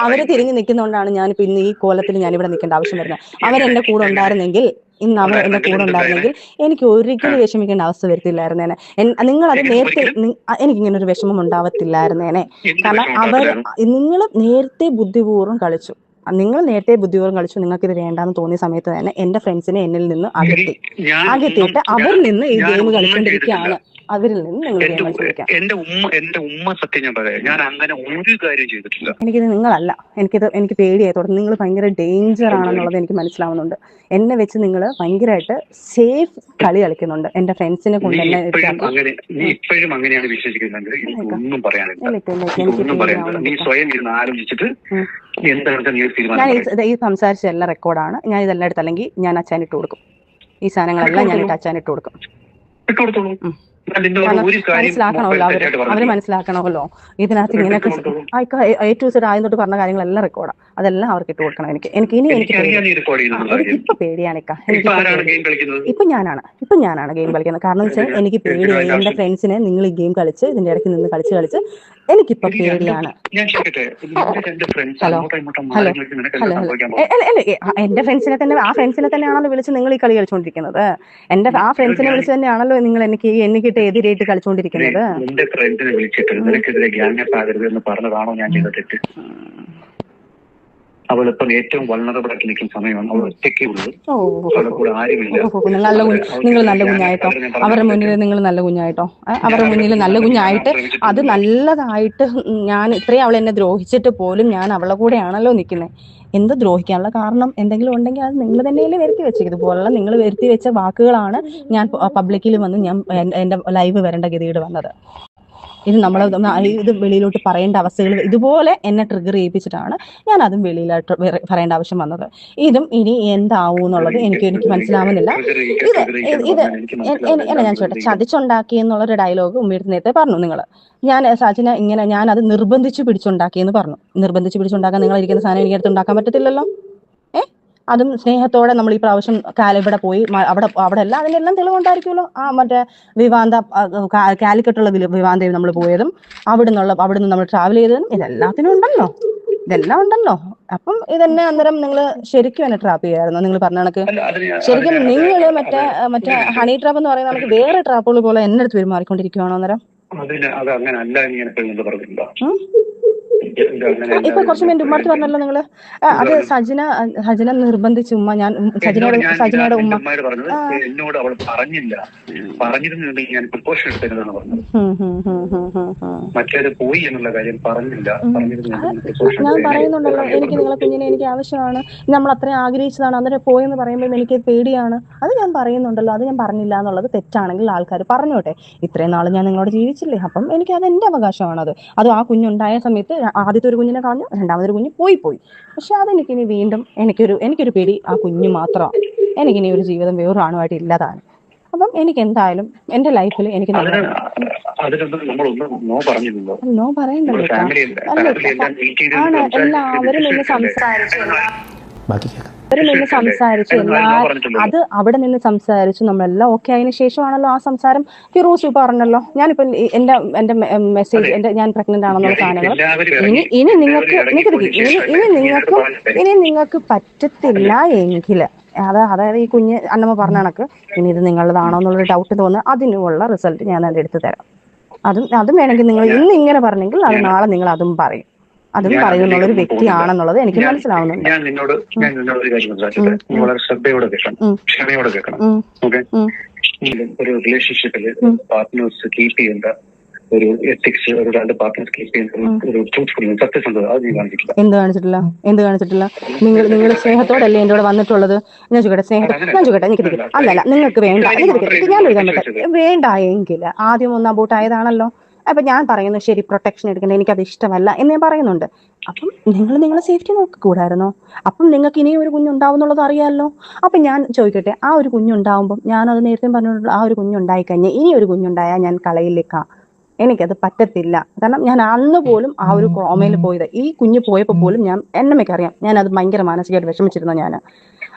അവര് തിരിഞ്ഞു നിൽക്കുന്നതുകൊണ്ടാണ് ഞാനിപ്പോ ഇന്ന് ഈ കോലത്തിൽ ഞാനിവിടെ നിൽക്കേണ്ട ആവശ്യം വരുന്നത്. അവരെന്റെ കൂടെ ഉണ്ടായിരുന്നെങ്കിൽ, ഇന്ന് അവർ എന്റെ കൂടെ ഉണ്ടായിരുന്നെങ്കിൽ എനിക്ക് ഒരിക്കലും വിഷമിക്കേണ്ട അവസ്ഥ വരത്തില്ലായിരുന്നേനെ. നിങ്ങളത് നേരത്തെ എനിക്കിങ്ങനെ ഒരു വിഷമം ഉണ്ടാവത്തില്ലായിരുന്നേനെ. കാരണം നിങ്ങൾ നേരത്തെ ബുദ്ധിപൂർവ്വം കളിച്ചു. നിങ്ങൾക്ക് ഇത് വേണ്ടാന്ന് തോന്നിയ സമയത്ത് തന്നെ എന്റെ ഫ്രണ്ട്സിനെ എന്നിൽ നിന്ന് അകറ്റിയിട്ട് അവരിൽ നിന്ന് ഈ ഗെയിം കളിച്ചുകൊണ്ടിരിക്കുകയാണ്. അവരിൽ നിന്ന് നിങ്ങൾ ഗെയിം കളിച്ചുകൊണ്ടിരിക്കുക. എന്റെ ഉമ്മ സത്യം ഞാൻ പറയാം, ഞാൻ അങ്ങനെ ഒരു കാര്യം ചെയ്തിട്ടില്ല. എനിക്കിത് നിങ്ങളല്ല, എനിക്ക് പേടിയായി തുടങ്ങി. നിങ്ങൾ ഭയങ്കര ഡേഞ്ചർ ആണെന്നുള്ളത് എനിക്ക് മനസ്സിലാവുന്നുണ്ട്. എന്നെ വെച്ച് നിങ്ങൾ ഭയങ്കരമായിട്ട് സേഫ് കളി കളിക്കുന്നുണ്ട്. എന്റെ ഫ്രണ്ട്സിനെ കൊണ്ട് നീ ഇപ്പോഴും അങ്ങനെയാണ് വിശ്വസിക്കുന്നെങ്കിൽ ഒന്നും പറയാനില്ല. നീ സ്വയം ഇരുന്ന് ആലോചിച്ചിട്ട് ഞാൻ ഈ സംസാരിച്ച എല്ലാം റെക്കോർഡാണ്. ഞാൻ ഇതെല്ലാം എടുത്ത് അല്ലെങ്കിൽ ഞാൻ അച്ഛനിട്ട് കൊടുക്കും. ഈ സാധനങ്ങളെല്ലാം ഞാൻ അച്ഛനിട്ട് കൊടുക്കും. മനസ്സിലാക്കണമല്ലോ അവര് മനസ്സിലാക്കണമല്ലോ. ഇതിനകത്ത് ഇങ്ങനെയൊക്കെ A to Z ആദ്യം തൊട്ട് പറഞ്ഞ കാര്യങ്ങളെല്ലാം റെക്കോർഡാണ്. അതെല്ലാം അവർക്ക് ഇട്ട് കൊടുക്കണം. എനിക്ക് ഇപ്പൊ പേടിയാണ്. ഇപ്പൊ ഞാനാണ് ഗെയിം കളിക്കുന്നത്. കാരണം വെച്ചാൽ എനിക്ക് പേടിയാണ്. എന്റെ ഫ്രണ്ട്സിനെ നിങ്ങൾ ഈ ഗെയിം കളിച്ച് ഇതിന്റെ ഇടയ്ക്ക് നിന്ന് കളിച്ച് എനിക്കിപ്പൊ പേടിയാണ്. ഹലോ എന്റെ ഫ്രണ്ട്സിനെ തന്നെയാണല്ലോ വിളിച്ച് നിങ്ങൾ ഈ കളി കളിച്ചോണ്ടിരിക്കുന്നത്. ആ ഫ്രണ്ട്സിനെ വിളിച്ച് തന്നെയാണല്ലോ നിങ്ങൾ എനിക്കിട്ട് എതിരായിട്ട് കളിച്ചോണ്ടിരിക്കുന്നത്. എന്റെ ഫ്രണ്ട്സിനെ വിളിച്ചിട്ട് നിനക്കെതിരെ ഗ്യാങ് ആകരുത് എന്ന് പറഞ്ഞതാണോ ഞാൻ ചെയ്ത തെറ്റ്? അവളിപ്പം ഏറ്റവും വൾണറബിൾ ആയിട്ട് നിൽക്കുന്ന സമയമാണ്. അവൾ ഒറ്റയ്ക്കേ ഉള്ളൂ. അവളെ കൂടെ ആരുമില്ല. നിങ്ങൾ നല്ല കുഞ്ഞായിട്ടോ, അവരുടെ മുന്നിൽ നിങ്ങൾ നല്ല കുഞ്ഞായിട്ടോ, അവരുടെ മുന്നിൽ നല്ല കുഞ്ഞായിട്ട് അത് നല്ലതായിട്ട് ഞാൻ ഇത്രയും അവൾ എന്നെ ദ്രോഹിച്ചിട്ട് പോലും ഞാൻ അവളുടെ കൂടെയാണല്ലോ നിൽക്കുന്നത്. എന്ത് ദ്രോഹിക്കാനുള്ള കാരണം എന്തെങ്കിലും ഉണ്ടെങ്കിൽ അത് നിങ്ങൾ തന്നെയല്ലേ വരുത്തി വെച്ചത്. ഇതുപോലുള്ള നിങ്ങൾ വരുത്തി വെച്ച വാക്കുകളാണ് ഞാൻ പബ്ലിക്കിൽ വന്ന് ഞാൻ എന്റെ ലൈവ് വരേണ്ട ഗതികേട് വന്നത്. ഇത് വെളിയിലോട്ട് പറയേണ്ട അവസ്ഥകൾ ഇതുപോലെ എന്നെ ട്രിഗർ ചെയ്യിപ്പിച്ചിട്ടാണ് ഞാൻ അതും വെളിയിലോട്ട് പറയേണ്ട ആവശ്യം വന്നത്. ഇതും ഇനി എന്താവും എന്നുള്ളത് എനിക്ക് മനസ്സിലാവുന്നില്ല. ഞാൻ ചോട്ടെ, ചതിച്ചുണ്ടാക്കി എന്നുള്ളൊരു ഡയലോഗ് ഉമ്മയുടെ നേരത്തെ പറഞ്ഞു നിങ്ങൾ. സജിന ഞാനത് നിർബന്ധിച്ച് പിടിച്ചുണ്ടാക്കിയെന്ന് പറഞ്ഞു. നിർബന്ധിച്ച് പിടിച്ചുണ്ടാക്കാൻ നിങ്ങൾ ഇരിക്കുന്ന സാധനം എനിക്ക് അടുത്ത് ഉണ്ടാക്കാൻ പറ്റത്തില്ലല്ലോ. അതും സ്നേഹത്തോടെ നമ്മൾ ഈ പ്രാവശ്യം ഇവിടെ പോയി അവിടെ എല്ലാം അതിനെല്ലാം തെളിവുണ്ടായിരിക്കുമല്ലോ. മറ്റേ കാലിക്കട്ടുള്ള വിവാന്തയിൽ നമ്മൾ പോയതും അവിടുന്ന് നമ്മൾ ട്രാവൽ ചെയ്തതും ഇതെല്ലാം ഉണ്ടല്ലോ. അപ്പം ഇതന്നെ അന്നേരം നിങ്ങൾ ശരിക്കും എന്നെ ട്രാപ്പ് ചെയ്യായിരുന്നു. നിങ്ങൾ പറഞ്ഞ കണക്ക് ശരിക്കും നിങ്ങൾ മറ്റേ ഹണി ട്രാപ്പ് എന്ന് പറയുന്ന നമുക്ക് വേറെ ട്രാപ്പുകൾ പോലെ എന്നെ അടുത്ത് പെരുമാറിക്കൊണ്ടിരിക്കുകയാണോ അന്നേരം? ഇപ്പൊ കുറച്ച് മിനിറ്റ് ഉമ്മർത്ത് പറഞ്ഞല്ലോ നിങ്ങള്. അത് സജിന നിർബന്ധിച്ച ഉമ്മ. ഞാൻ സജിനയുടെ ഉമ്മ എന്നോട് അവൾ പറഞ്ഞില്ല. പറഞ്ഞിരുന്നുണ്ടെങ്കിൽ ഞാൻ പ്രിക്കോഷൻ എടുത്തതാണ് പറഞ്ഞത്. മറ്റേത് പോയി എന്നുള്ള കാര്യം പറഞ്ഞില്ല. ഞാൻ പറയുന്നുണ്ടല്ലോ, എനിക്ക് നിങ്ങളെ കുഞ്ഞിനെ എനിക്ക് ആവശ്യമാണ്, നമ്മൾ അത്രയും ആഗ്രഹിച്ചതാണ്, അന്നേരം പോയെന്ന് പറയുമ്പോൾ എനിക്ക് പേടിയാണ്. അത് ഞാൻ പറയുന്നുണ്ടല്ലോ. അത് ഞാൻ പറഞ്ഞില്ല എന്നുള്ളത് തെറ്റാണെങ്കിൽ ആൾക്കാർ പറഞ്ഞോട്ടെ. ഇത്രയും നാൾ ഞാൻ നിങ്ങളോട് ജീവിച്ചില്ലേ, അപ്പം എനിക്ക് അത് എന്റെ അവകാശമാണത്. അത് ആ കുഞ്ഞുണ്ടായ സമയത്ത് ആദ്യത്തെ ഒരു കുഞ്ഞിനെ കളഞ്ഞു, രണ്ടാമതൊരു കുഞ്ഞ് പോയി. പക്ഷെ അതെനിക്കിനി വീണ്ടും എനിക്കൊരു പേടി ആ കുഞ്ഞു മാത്രമാണ്. എനിക്കിനി ഒരു ജീവിതം വേറൊരു ആണുമായിട്ട് ഇല്ലാതാണ്. അപ്പം എനിക്ക് എന്തായാലും എന്റെ ലൈഫിൽ എനിക്ക് നോ പറയണ്ടല്ലോ. എല്ലാവരും നിന്ന് സംസാരിച്ചു അത് അവിടെ നിന്ന് സംസാരിച്ചു. നമ്മളെല്ലാം ഓക്കെ ആയതിനു ശേഷമാണല്ലോ ആ സംസാരം. ഫിറോസ് പറഞ്ഞല്ലോ, ഞാനിപ്പോ എന്റെ മെസ്സേജ് ഞാൻ പ്രഗ്നന്റ് ആണെന്നുള്ള സാധനങ്ങൾ ഇനി നിങ്ങൾക്ക് പറ്റത്തില്ല എങ്കിൽ അതായത് ഈ കുഞ്ഞ് അന്നമ്മ പറഞ്ഞ കണക്ക് ഇനി ഇത് നിങ്ങളുടേതാണോ എന്നുള്ളൊരു ഡൗട്ട് തോന്നുന്നു, അതിനുള്ള റിസൾട്ട് ഞാൻ അതിന്റെ എടുത്തു തരാം. അതും വേണമെങ്കിൽ നിങ്ങൾ ഇന്ന് ഇങ്ങനെ പറഞ്ഞെങ്കിൽ അത് നാളെ നിങ്ങൾ അതും പറയും. അതും പറയുന്നുള്ളൊരു വ്യക്തിയാണെന്നുള്ളത് എനിക്ക് മനസ്സിലാവുന്നുണ്ട്. ഞാൻ നിന്നോട് ഒരു കാര്യം മനസ്സിലാക്കിയിട്ട് വളരെ ശ്രദ്ധയോടെ കേൾക്കണം, ക്ഷമയോടെ കേൾക്കണം. ഓക്കെ, ഒരു റിലേഷൻഷിപ്പില് പാർട്ട്നേഴ്സ് കീപ്പ് ചെയ്യേണ്ട ഒരു എത്തിക്സ്, ഒരു രണ്ട് പാർട്ട്നേഴ്സ് കീപ്പ് ചെയ്യുന്ന ഒരു ട്രൂത്ത്ഫുൾനെസ്, സത്യസന്ധത, അത് നീ കാണിച്ചിട്ടില്ല. എന്ത് കാണിച്ചിട്ടില്ല? നിങ്ങൾ സ്നേഹത്തോടല്ലേ എന്റെ കൂടെ വന്നിട്ടുള്ളത്? ഞാൻ ചോദിക്കട്ടെ എനിക്ക് അല്ലല്ല നിങ്ങൾക്ക് വേണ്ട, ഞാൻ എഴുതാൻ പറ്റും വേണ്ട എങ്കിൽ ആദ്യം ഒന്ന് അബോട്ട് ആയതാണല്ലോ. അപ്പൊ ഞാൻ പറയുന്നു ശരി, പ്രൊട്ടക്ഷൻ എടുക്കണ്ട, എനിക്കത് ഇഷ്ടമല്ല എന്ന് ഞാൻ പറയുന്നുണ്ട്. അപ്പം നിങ്ങൾ നിങ്ങളെ സേഫ്റ്റി നോക്കിക്കൂടായിരുന്നോ? അപ്പം നിങ്ങൾക്ക് ഇനിയും ഒരു കുഞ്ഞുണ്ടാവുന്നുള്ളത് അറിയാമല്ലോ. അപ്പം ഞാൻ ചോദിക്കട്ടെ, ആ ഒരു കുഞ്ഞുണ്ടാവുമ്പം ഞാനത് നേരത്തെ പറഞ്ഞിട്ടുള്ള ആ ഒരു കുഞ്ഞുണ്ടായിക്കഴിഞ്ഞാൽ ഇനി ഒരു കുഞ്ഞുണ്ടായാൽ ഞാൻ കളയിലേക്കാ, എനിക്കത് പറ്റത്തില്ല. കാരണം ഞാൻ അന്ന് പോലും ആ ഒരു കോമയിൽ പോയത്, ഈ കുഞ്ഞ് പോയപ്പോൾ പോലും എന്നമ്മയ്ക്കറിയാം ഞാനത് ഭയങ്കര മാനസികമായിട്ട് വിഷമിച്ചിരുന്നു. ഞാൻ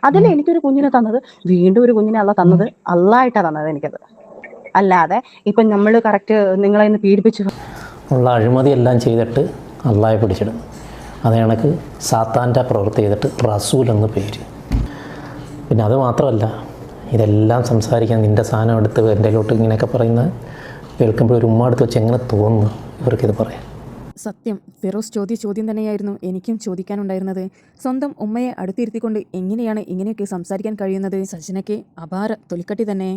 അതിൽ എനിക്കൊരു കുഞ്ഞിനെ തന്നത്, വീണ്ടും ഒരു കുഞ്ഞിനെ അല്ല തന്നത്, അള്ളായിട്ടാണ് തന്നത് എനിക്കത്. അല്ലാതെ ഇപ്പം നമ്മൾ കറക്റ്റ് നിങ്ങളെ ഇന്ന് പീഡിപ്പിച്ചു ഉള്ള അഴിമതിയെല്ലാം ചെയ്തിട്ട് അള്ളാഹെ പിടിച്ചിടും. അതേ കണക്ക് സാത്താൻ്റെ പ്രവൃത്തി ചെയ്തിട്ട് റസൂൽ എന്ന് പേര്. പിന്നെ അത് മാത്രമല്ല, ഇതെല്ലാം സംസാരിക്കാൻ നിൻ്റെ സാധനം എടുത്ത് എൻ്റെ ലോട്ട് ഇങ്ങനെയൊക്കെ പറയുന്നത് കേൾക്കുമ്പോൾ ഒരു ഉമ്മ എടുത്ത് വെച്ച് എങ്ങനെ തോന്നുന്നു ഇവർക്കിത് പറയാൻ? സത്യം, ഫിറോസ് ചോദ്യം തന്നെയായിരുന്നു എനിക്കും ചോദിക്കാനുണ്ടായിരുന്നത്. സ്വന്തം ഉമ്മയെ അടുത്തിരുത്തിക്കൊണ്ട് എങ്ങനെയാണ് ഇങ്ങനെയൊക്കെ സംസാരിക്കാൻ കഴിയുന്നത്? സജനയ്ക്ക് അപാര തൊലിക്കട്ടി തന്നെ.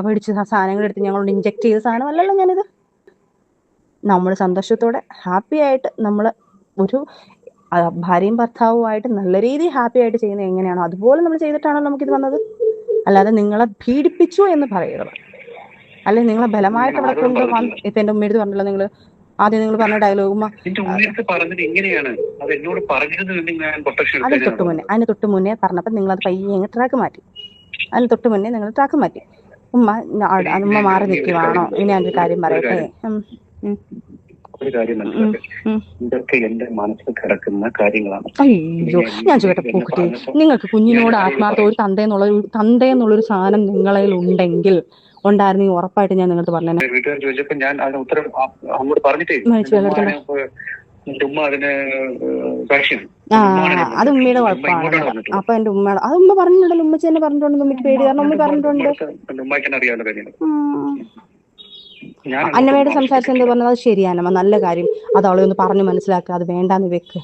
മേടിച്ച് സാധനങ്ങളെടുത്ത് ഞങ്ങളോട് ഇഞ്ചെക്ട് ചെയ്ത സാധനമല്ലല്ലോ ഞാനിത്. നമ്മൾ സന്തോഷത്തോടെ ഹാപ്പി ആയിട്ട് നമ്മൾ ഒരു ഭാര്യയും ഭർത്താവുമായിട്ട് നല്ല രീതിയിൽ ഹാപ്പി ആയിട്ട് ചെയ്യുന്നത് എങ്ങനെയാണോ അതുപോലെ നമ്മൾ ചെയ്തിട്ടാണോ നമുക്കിത് വന്നത്. അല്ലാതെ നിങ്ങളെ പീഡിപ്പിച്ചു എന്ന് പറയരുത്. അല്ലെങ്കിൽ നിങ്ങളെ ബലമായിട്ട് അവിടെ കൊണ്ടുവന്ന് ഇപ്പം എൻ്റെ ഉമ്മ എടുത്ത് പറഞ്ഞല്ലോ, നിങ്ങൾ ആദ്യം നിങ്ങൾ പറഞ്ഞ ഡയലോഗ് ഉമ്മ അതിന് തൊട്ട് മുന്നേ പറഞ്ഞപ്പോൾ നിങ്ങളത് പയ്യെ അങ്ങ് ട്രാക്ക് മാറ്റി. അതിന് തൊട്ട് മുന്നേ നിങ്ങൾ ട്രാക്ക് മാറ്റി. ഉമ്മ മാറി നിൽക്കുവാണോ? ഇനി ഞാനൊരു കാര്യം പറയട്ടെ. ഒരു കാര്യം ഇതൊക്കെ എന്റെ മനസ്സിൽ കിടക്കുന്ന കാര്യങ്ങളാണ്. അയ്യോ, ഞാൻ ചോദിക്കട്ടെ പൂക്കുട്ടി, നിങ്ങൾക്ക് കുഞ്ഞിനോട് ആത്മാർത്ഥ ഒരു തന്തയെന്നുള്ളൊരു സാധനം നിങ്ങളിൽ ഉണ്ടെങ്കിൽ ഉണ്ടായിരുന്നെങ്കിൽ ഉറപ്പായിട്ട് ഞാൻ നിങ്ങൾക്ക് പറഞ്ഞു. വീട്ടുകാർ ചോദിച്ചപ്പോ ഞാൻ അതിന് ഉത്തരം അങ്ങോട്ട് പറഞ്ഞിട്ടേ എന്റെ ഉമ്മ അതിന് സാക്ഷിയാണ്. അത് ഉമ്മയുടെ കുഴപ്പമാണ്. അപ്പൊ എന്റെ ഉമ്മ അത് ഉമ്മ പറഞ്ഞിട്ടുണ്ടല്ലോ, ഉമ്മച്ചി തന്നെ പറഞ്ഞിട്ടുണ്ട് ഉമ്മയ്ക്ക് പേടി കാരണം ഉമ്മ പറഞ്ഞിട്ടുണ്ട്. ഉമ്മയ്ക്ക് അറിയാവുന്ന കാര്യങ്ങൾ. അന്നമ്മയോട് സംസാരിച്ച് എന്താ പറഞ്ഞത്? അത് ശരിയാണമ്മ, നല്ല കാര്യം, അത് അവളെ ഒന്ന് പറഞ്ഞു മനസ്സിലാക്കുക, അത് വേണ്ടാന്ന് വെക്ക്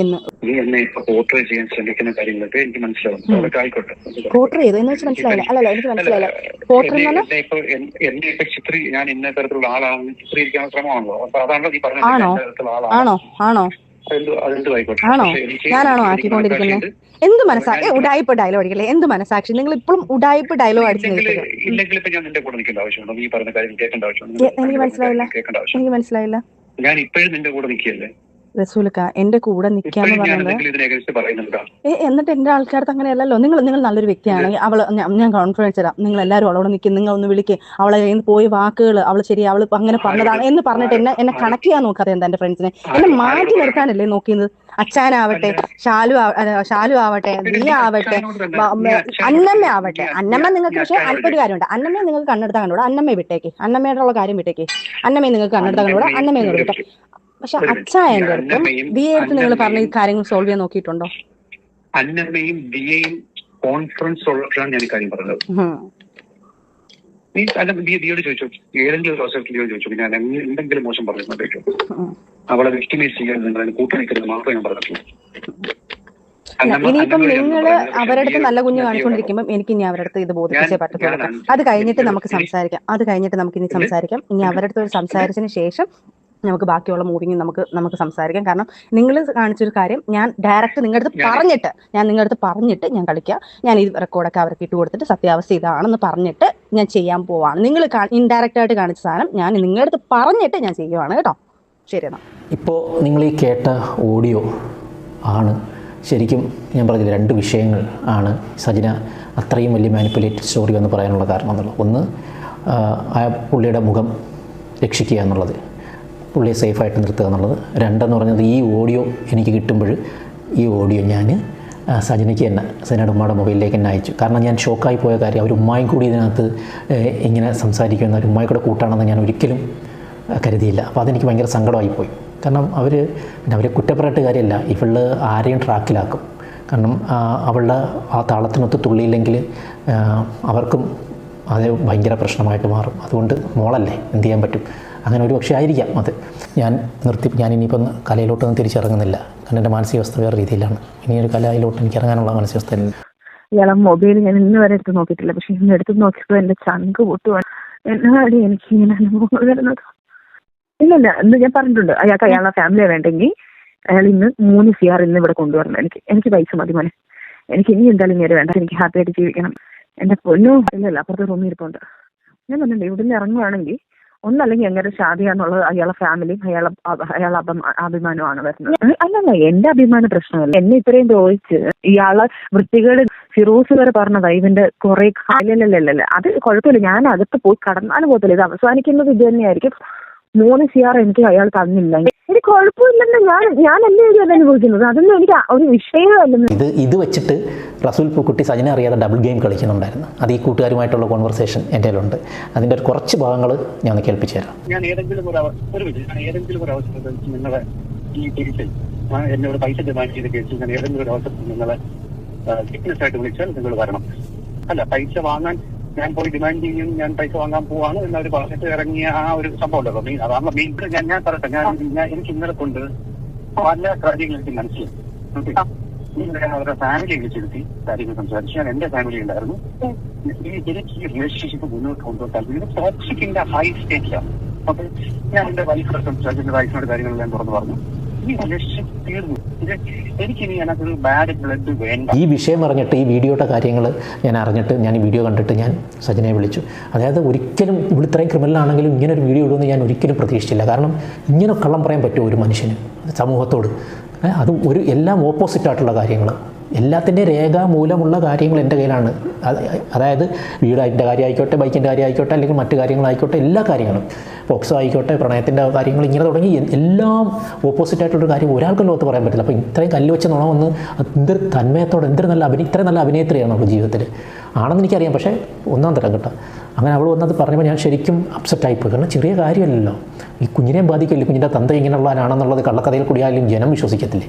എന്ന്. എന്നെ ഇപ്പൊ പോർട്രേ ചെയ്യാൻ ശ്രമിക്കുന്ന കാര്യങ്ങളൊക്കെ എനിക്ക് മനസ്സിലാവും. ആയിക്കോട്ടെ, പോർട്രേ ചെയ്തു എന്ന് വെച്ചാൽ മനസ്സിലായില്ല. അല്ലല്ല, എനിക്ക് മനസ്സിലായില്ല. പോർട്രേ എന്നെ ഇപ്പൊ ഞാൻ ഇന്ന തരത്തിലുള്ള ആളാണെന്ന് ചിത്രീകരിക്കാൻ ശ്രമമാണല്ലോ. അപ്പൊ അതാണല്ലോ ഈ പറഞ്ഞ ആണോ? ആണോ? ഞാനാണോ ആക്കിക്കൊണ്ടിരിക്കുന്നത്? എന്ത് മനസ്സാക്ഷി? ഉടായ്പ ഡയലോഗ് അടിക്കല്ലേ? എന്ത് മനസ്സാക്ഷി? നിങ്ങൾ ഇപ്പോഴും ഉടായ്പ ഡയലോഗ് അടിച്ചു നിൽക്കുന്നത്. എനിക്ക് മനസ്സിലായില്ല. ഞാൻ ഇപ്പോഴും നിന്റെ കൂടെ നിൽക്കുകയല്ലേ റസൂലക്ക? എന്റെ കൂടെ നിൽക്കാന്ന് പറയുന്നത് എന്നിട്ട് എന്റെ ആൾക്കാർക്ക് അങ്ങനെയല്ലല്ലോ. നിങ്ങൾ നല്ലൊരു വ്യക്തിയാണെങ്കിൽ ഞാൻ കോൺഫിഡൻസ് തരാം, നിങ്ങൾ എല്ലാവരും അവളോട് നിൽക്കും, നിങ്ങൾ ഒന്ന് വിളിക്കുക, അവളെ പോയി വാക്കുകൾ അവൾ ശരി അവൾ അങ്ങനെ പറഞ്ഞതാണ് എന്ന് പറഞ്ഞിട്ട് എന്നെ കണക്ട് ചെയ്യാൻ നോക്കാതെ എന്താ എന്റെ ഫ്രണ്ട്സിനെ എന്നെ മാറ്റി നിർത്താനല്ലേ നോക്കിയത്? അച്ഛനാവട്ടെ, ഷാലു ആവട്ടെ, നീ ആവട്ടെ, അന്നമ്മ ആവട്ടെ. അന്നമ്മ നിങ്ങൾക്ക് പക്ഷേ ഒരു കാര്യമുണ്ട്, അന്നമ്മയെ നിങ്ങൾക്ക് കണ്ണെടുത്താൽ കണ്ടുകൂടാ, അന്നമ്മയെ വിട്ടേക്ക്, അന്നമ്മയുടെ കാര്യം വിട്ടേക്ക്. അന്നമ്മയെ നിങ്ങൾക്ക് കണ്ണെടുത്താൽ കണ്ടുകൂടാ, അന്നമ്മയെ വിട്ടേ. പക്ഷെ അച്ചായന്റെ അടുത്തും ദിയെ അടുത്ത് നിങ്ങൾ പറഞ്ഞ ഈ കാര്യങ്ങൾ സോൾവ് ചെയ്യാൻ നോക്കിയിട്ടുണ്ടോ? അന്നമ്മയും ദിയയും കോൺഫറൻസ് ഉള്ളപ്പോഴാണ് ഞാൻ ഈ കാര്യം പറഞ്ഞത്. നീ ദിയോട് ചോദിച്ചു, ഏതെങ്കിലും ഹോസ്പിറ്റലിയോട് ചോദിച്ചു, ഞാൻ എന്തെങ്കിലും മോശം പറഞ്ഞിട്ടുണ്ടോ? അവളെ വിക്ടിമൈസ് ചെയ്യാൻ നിങ്ങൾ അതിന് കൂട്ടുനിൽക്കുന്നത് മാത്രമേ ഞാൻ പറഞ്ഞിട്ടുള്ളൂ. ഇനിയിപ്പം നിങ്ങൾ അവരുടെ അടുത്ത് നല്ല കുഞ്ഞ് കാണിച്ചുകൊണ്ടിരിക്കുമ്പോൾ എനിക്ക് ഇനി അവരുടെ അടുത്ത് ഇത് ബോധിപ്പിച്ചേ പറ്റത്തുള്ളൂ. അത് കഴിഞ്ഞിട്ട് നമുക്ക് ഇനി സംസാരിക്കാം. ഇനി അവരുടെ അടുത്ത് സംസാരിച്ചതിന് ശേഷം നമുക്ക് ബാക്കിയുള്ള മൂവിങ് നമുക്ക് സംസാരിക്കാം. കാരണം നിങ്ങൾ കാണിച്ചൊരു കാര്യം ഞാൻ ഡയറക്റ്റ് നിങ്ങളുടെ അടുത്ത് പറഞ്ഞിട്ട് ഞാൻ കളിക്കാം. ഞാൻ ഈ റെക്കോർഡൊക്കെ അവർക്ക് ഇട്ട് കൊടുത്തിട്ട് സത്യാവസ്ഥ ഇതാണെന്ന് പറഞ്ഞിട്ട് ഞാൻ ചെയ്യാൻ പോവാണ്. നിങ്ങൾ ഇൻഡയറക്റ്റ് ആയിട്ട് കാണിച്ച സാധനം ഞാൻ നിങ്ങളുടെ അടുത്ത് പറഞ്ഞിട്ട് ഞാൻ ചെയ്യുവാണ് കേട്ടോ. ശരി എന്നാ. ഇപ്പോൾ നിങ്ങൾ ഈ കേട്ട ഓഡിയോ ആണ് ശരിക്കും ഞാൻ പറഞ്ഞില്ല, രണ്ട് വിഷയങ്ങൾ ആണ് സജന അത്രയും വലിയ മാനിപ്പുലേറ്റഡ് സ്റ്റോറി എന്ന് പറയാനുള്ള കാരണം എന്നുള്ളത്. ഒന്ന്, ആ പുള്ളിയുടെ മുഖം രക്ഷിക്കുക എന്നുള്ളത്, പുള്ളിയെ സേഫായിട്ട് നിർത്തുക എന്നുള്ളത്. രണ്ടെന്ന് പറഞ്ഞത് ഈ ഓഡിയോ എനിക്ക് കിട്ടുമ്പോൾ ഈ ഓഡിയോ ഞാൻ സജനയ്ക്ക് തന്നെ സജനയുടെ ഉമ്മയുടെ മൊബൈലിലേക്ക് തന്നെ അയച്ചു. കാരണം ഞാൻ ഷോക്കായി പോയ കാര്യം, അവർ ഉമ്മായും കൂടി ഇതിനകത്ത് ഇങ്ങനെ സംസാരിക്കുന്ന ഒരു ഉമ്മായി കൂടെ കൂട്ടാണെന്ന് ഞാൻ ഒരിക്കലും കരുതിയില്ല. അപ്പോൾ അതെനിക്ക് ഭയങ്കര സങ്കടമായിപ്പോയി. കാരണം അവരെ കുറ്റപ്പെടേണ്ട കാര്യമല്ല, ഇവള് ആരെയും ട്രാക്കിലാക്കും. കാരണം അവളുടെ ആ താളത്തിനൊത്ത് തുള്ളിയില്ലെങ്കിൽ അവർക്കും അത് ഭയങ്കര പ്രശ്നമായിട്ട് മാറും. അതുകൊണ്ട് മോളല്ലേ, എന്ത് ചെയ്യാൻ പറ്റും? അങ്ങനെ ഒരു പക്ഷേ ആയിരിക്കാം അത്. ഞാൻ ഇനിയിപ്പം കലയിലോട്ടൊന്നും തിരിച്ചിറങ്ങുന്നില്ല. കാരണം എൻ്റെ മാനസികാവസ്ഥ വേറെ രീതിയിലാണ്. ഇനിയൊരു കലയിലോട്ട് എനിക്ക് ഇറങ്ങാനുള്ള മാനസികാവസ്ഥ ഇല്ല. ഇയാളെ മൊബൈൽ ഞാൻ ഇന്ന് വരെ എടുത്ത് നോക്കിയിട്ടില്ല. പക്ഷെ ഇന്ന് എടുത്ത് നോക്കിയപ്പോൾ എൻ്റെ ചങ്ക് പൊട്ടുവാണ്. എന്നാടി എനിക്ക് ഇങ്ങനെ അനുഭവങ്ങൾ വരുന്നത്? ഇല്ല ഇന്ന് ഞാൻ പറഞ്ഞിട്ടുണ്ട്, അയാളുടെ ഫാമിലിയെ വേണ്ടെങ്കിൽ അയാൾ ഇന്ന് 3 CR ഇന്ന് ഇവിടെ കൊണ്ടുവരണം. എനിക്ക് പൈസ മതി മോനെ, എനിക്ക് ഇനി എന്തായാലും ഇങ്ങനെ വേണ്ട, എനിക്ക് ഹാപ്പി ആയിട്ട് ജീവിക്കണം. എന്റെ പൊന്നോ ഇല്ലല്ല, അപ്പുറത്തെ റൂമിൽ ഇരിപ്പുണ്ട്. ഞാൻ പറഞ്ഞിട്ടുണ്ട്, ഇവിടെ നിന്ന് ഇറങ്ങുവാണെങ്കിൽ ഒന്നല്ലെങ്കിൽ എങ്ങനെ ഷാദിയ എന്നുള്ളത് അയാളെ ഫാമിലിയും അയാളെ അഭിമാനമാണ് വരുന്നത്. അല്ലല്ല, എന്റെ അഭിമാന പ്രശ്നമല്ല. എന്നെ ഇത്രയും ചോദിച്ച് ഇയാളെ വൃത്തികേട് ഫിറോസ് വരെ പറഞ്ഞതാ ഇവന്റെ കുറെ കാലല്ലല്ല. അത് കുഴപ്പമില്ല, ഞാൻ അകത്ത് പോയി കടന്നാലും പോകത്തില്ല. ഇത് അവസാനിക്കുന്നത് ഇത് തന്നെയായിരിക്കും. 3 CR എനിക്ക് അയാൾ തന്നില്ല. എനിക്ക് കുഴപ്പമില്ലെന്ന് ഞാൻ എന്നെ ഇത് അനുഭവിക്കുന്നത്. അതൊന്നും എനിക്ക് ഒരു വിഷയമല്ലെന്ന്. ഇത് വെച്ചിട്ട് റസൂൽ പൂക്കുട്ടി സജന അറിയാതെ ഡബിൾ ഗെയിം കളിക്കുന്നുണ്ടായിരുന്നു. അത് ഈ കൂട്ടുകാരുമായിട്ടുള്ള കോൺവെർസേഷൻ എൻ്റെ കയ്യിലുണ്ട്. അതിൻ്റെ ഒരു കുറച്ച് ഭാഗങ്ങൾ ഞാൻ കേൾപ്പിച്ചു തരാം. ഞാൻ ഏതെങ്കിലും ഒരു അവസരത്തിൽ നിങ്ങളെ ഈ കേസിൽ എന്നോട് പൈസ ഡിമാൻഡ് ചെയ്ത കേസിൽ ഞാൻ ഏതെങ്കിലും ഒരു അവസരത്തിൽ നിങ്ങളെ ഫിറ്റ്നസ് ആയിട്ട് വിളിച്ചാൽ നിങ്ങൾ വരണം. അല്ല, പൈസ വാങ്ങാൻ ഞാൻ പോയി ഡിമാൻഡ് ചെയ്യും, ഞാൻ പൈസ വാങ്ങാൻ പോവാണ് എന്നവർ പറഞ്ഞിട്ട് ഇറങ്ങിയ ആ ഒരു സംഭവം ഉണ്ടല്ലോ. അതാണ് മെയിൻ. ഞാൻ പറയട്ടെ, എനിക്ക് ഇന്നലെ കൊണ്ട് പല കാര്യങ്ങൾ എനിക്ക് മനസ്സിലായി. അവരുടെ ഫാമിലി വിളിച്ചിരുത്തി കാര്യങ്ങൾ സംസാരിച്ചു. ഞാൻ എന്റെ ഫാമിലി ഉണ്ടായിരുന്നു. എനിക്ക് ഈ റിലേഷൻഷിപ്പ് മുന്നോട്ട് കൊണ്ടുപോകാൻ ടോക്സിക്കിന്റെ ഹൈ സ്റ്റേറ്റിലാണ്. അപ്പൊ ഞാൻ എന്റെ വൈഫിനെ സംസാരിച്ചു, എന്റെ വൈഫിനോട് കാര്യങ്ങളെല്ലാം തുറന്നു പറഞ്ഞു. ഈ റിലേഷൻഷിപ്പ് തീർന്നു. എനിക്കിനി അതിനകത്തൊരു ബാഡ് ബ്ലഡ് വേണ്ട. ഈ വിഷയം അറിഞ്ഞിട്ട്, ഈ വീഡിയോയുടെ കാര്യങ്ങൾ ഞാൻ അറിഞ്ഞിട്ട്, ഞാൻ ഈ വീഡിയോ കണ്ടിട്ട് ഞാൻ സജനയെ വിളിച്ചു. അതായത് ഒരിക്കലും ഇവിടെ ഇത്രയും ക്രിമിനലാണെങ്കിലും ഇങ്ങനെ ഒരു വീഡിയോ ഇടുമെന്ന് ഞാൻ ഒരിക്കലും പ്രതീക്ഷിച്ചില്ല. കാരണം ഇങ്ങനെ കള്ളം പറയാൻ പറ്റുമോ ഒരു മനുഷ്യന് സമൂഹത്തോട്? അത് എല്ലാം ഓപ്പോസിറ്റായിട്ടുള്ള കാര്യങ്ങൾ, എല്ലാത്തിൻ്റെ രേഖാമൂലമുള്ള കാര്യങ്ങൾ എൻ്റെ കയ്യിലാണ്. അതായത് വീടിൻ്റെ കാര്യമായിക്കോട്ടെ, ബൈക്കിൻ്റെ കാര്യമായിക്കോട്ടെ, അല്ലെങ്കിൽ മറ്റു കാര്യങ്ങളായിക്കോട്ടെ, എല്ലാ കാര്യങ്ങളും, പോക്സോ ആയിക്കോട്ടെ, പ്രണയത്തിൻ്റെ കാര്യങ്ങൾ, ഇങ്ങനെ തുടങ്ങി എല്ലാം ഓപ്പോസിറ്റായിട്ടുള്ളൊരു കാര്യം ഒരാൾക്ക് ലോകത്ത് പറയാൻ പറ്റില്ല. അപ്പോൾ ഇത്രയും കല്ല് വെച്ച് നുണവന്ന് എന്തൊരു തന്മയത്തോടെ, ഇത്രയും നല്ല അഭിനേത്രിയാണ് നമ്മുടെ ജീവിതത്തിൽ ആണെന്ന് എനിക്കറിയാം. പക്ഷേ ഒന്നാം തരം കേട്ടോ. അങ്ങനെ അവൾ വന്നത് പറഞ്ഞപ്പോൾ ഞാൻ ശരിക്കും അപ്സെറ്റായിപ്പോയി. കാരണം ചെറിയ കാര്യമല്ലല്ലോ, ഈ കുഞ്ഞിനെയും ബാധിക്കില്ല. കുഞ്ഞിൻ്റെ തന്ത ഇങ്ങനെയുള്ളവനാണെന്നുള്ളത് കള്ളക്കഥയിൽ കൂടിയായാലും ജനം വിശ്വസിക്കത്തില്ലേ.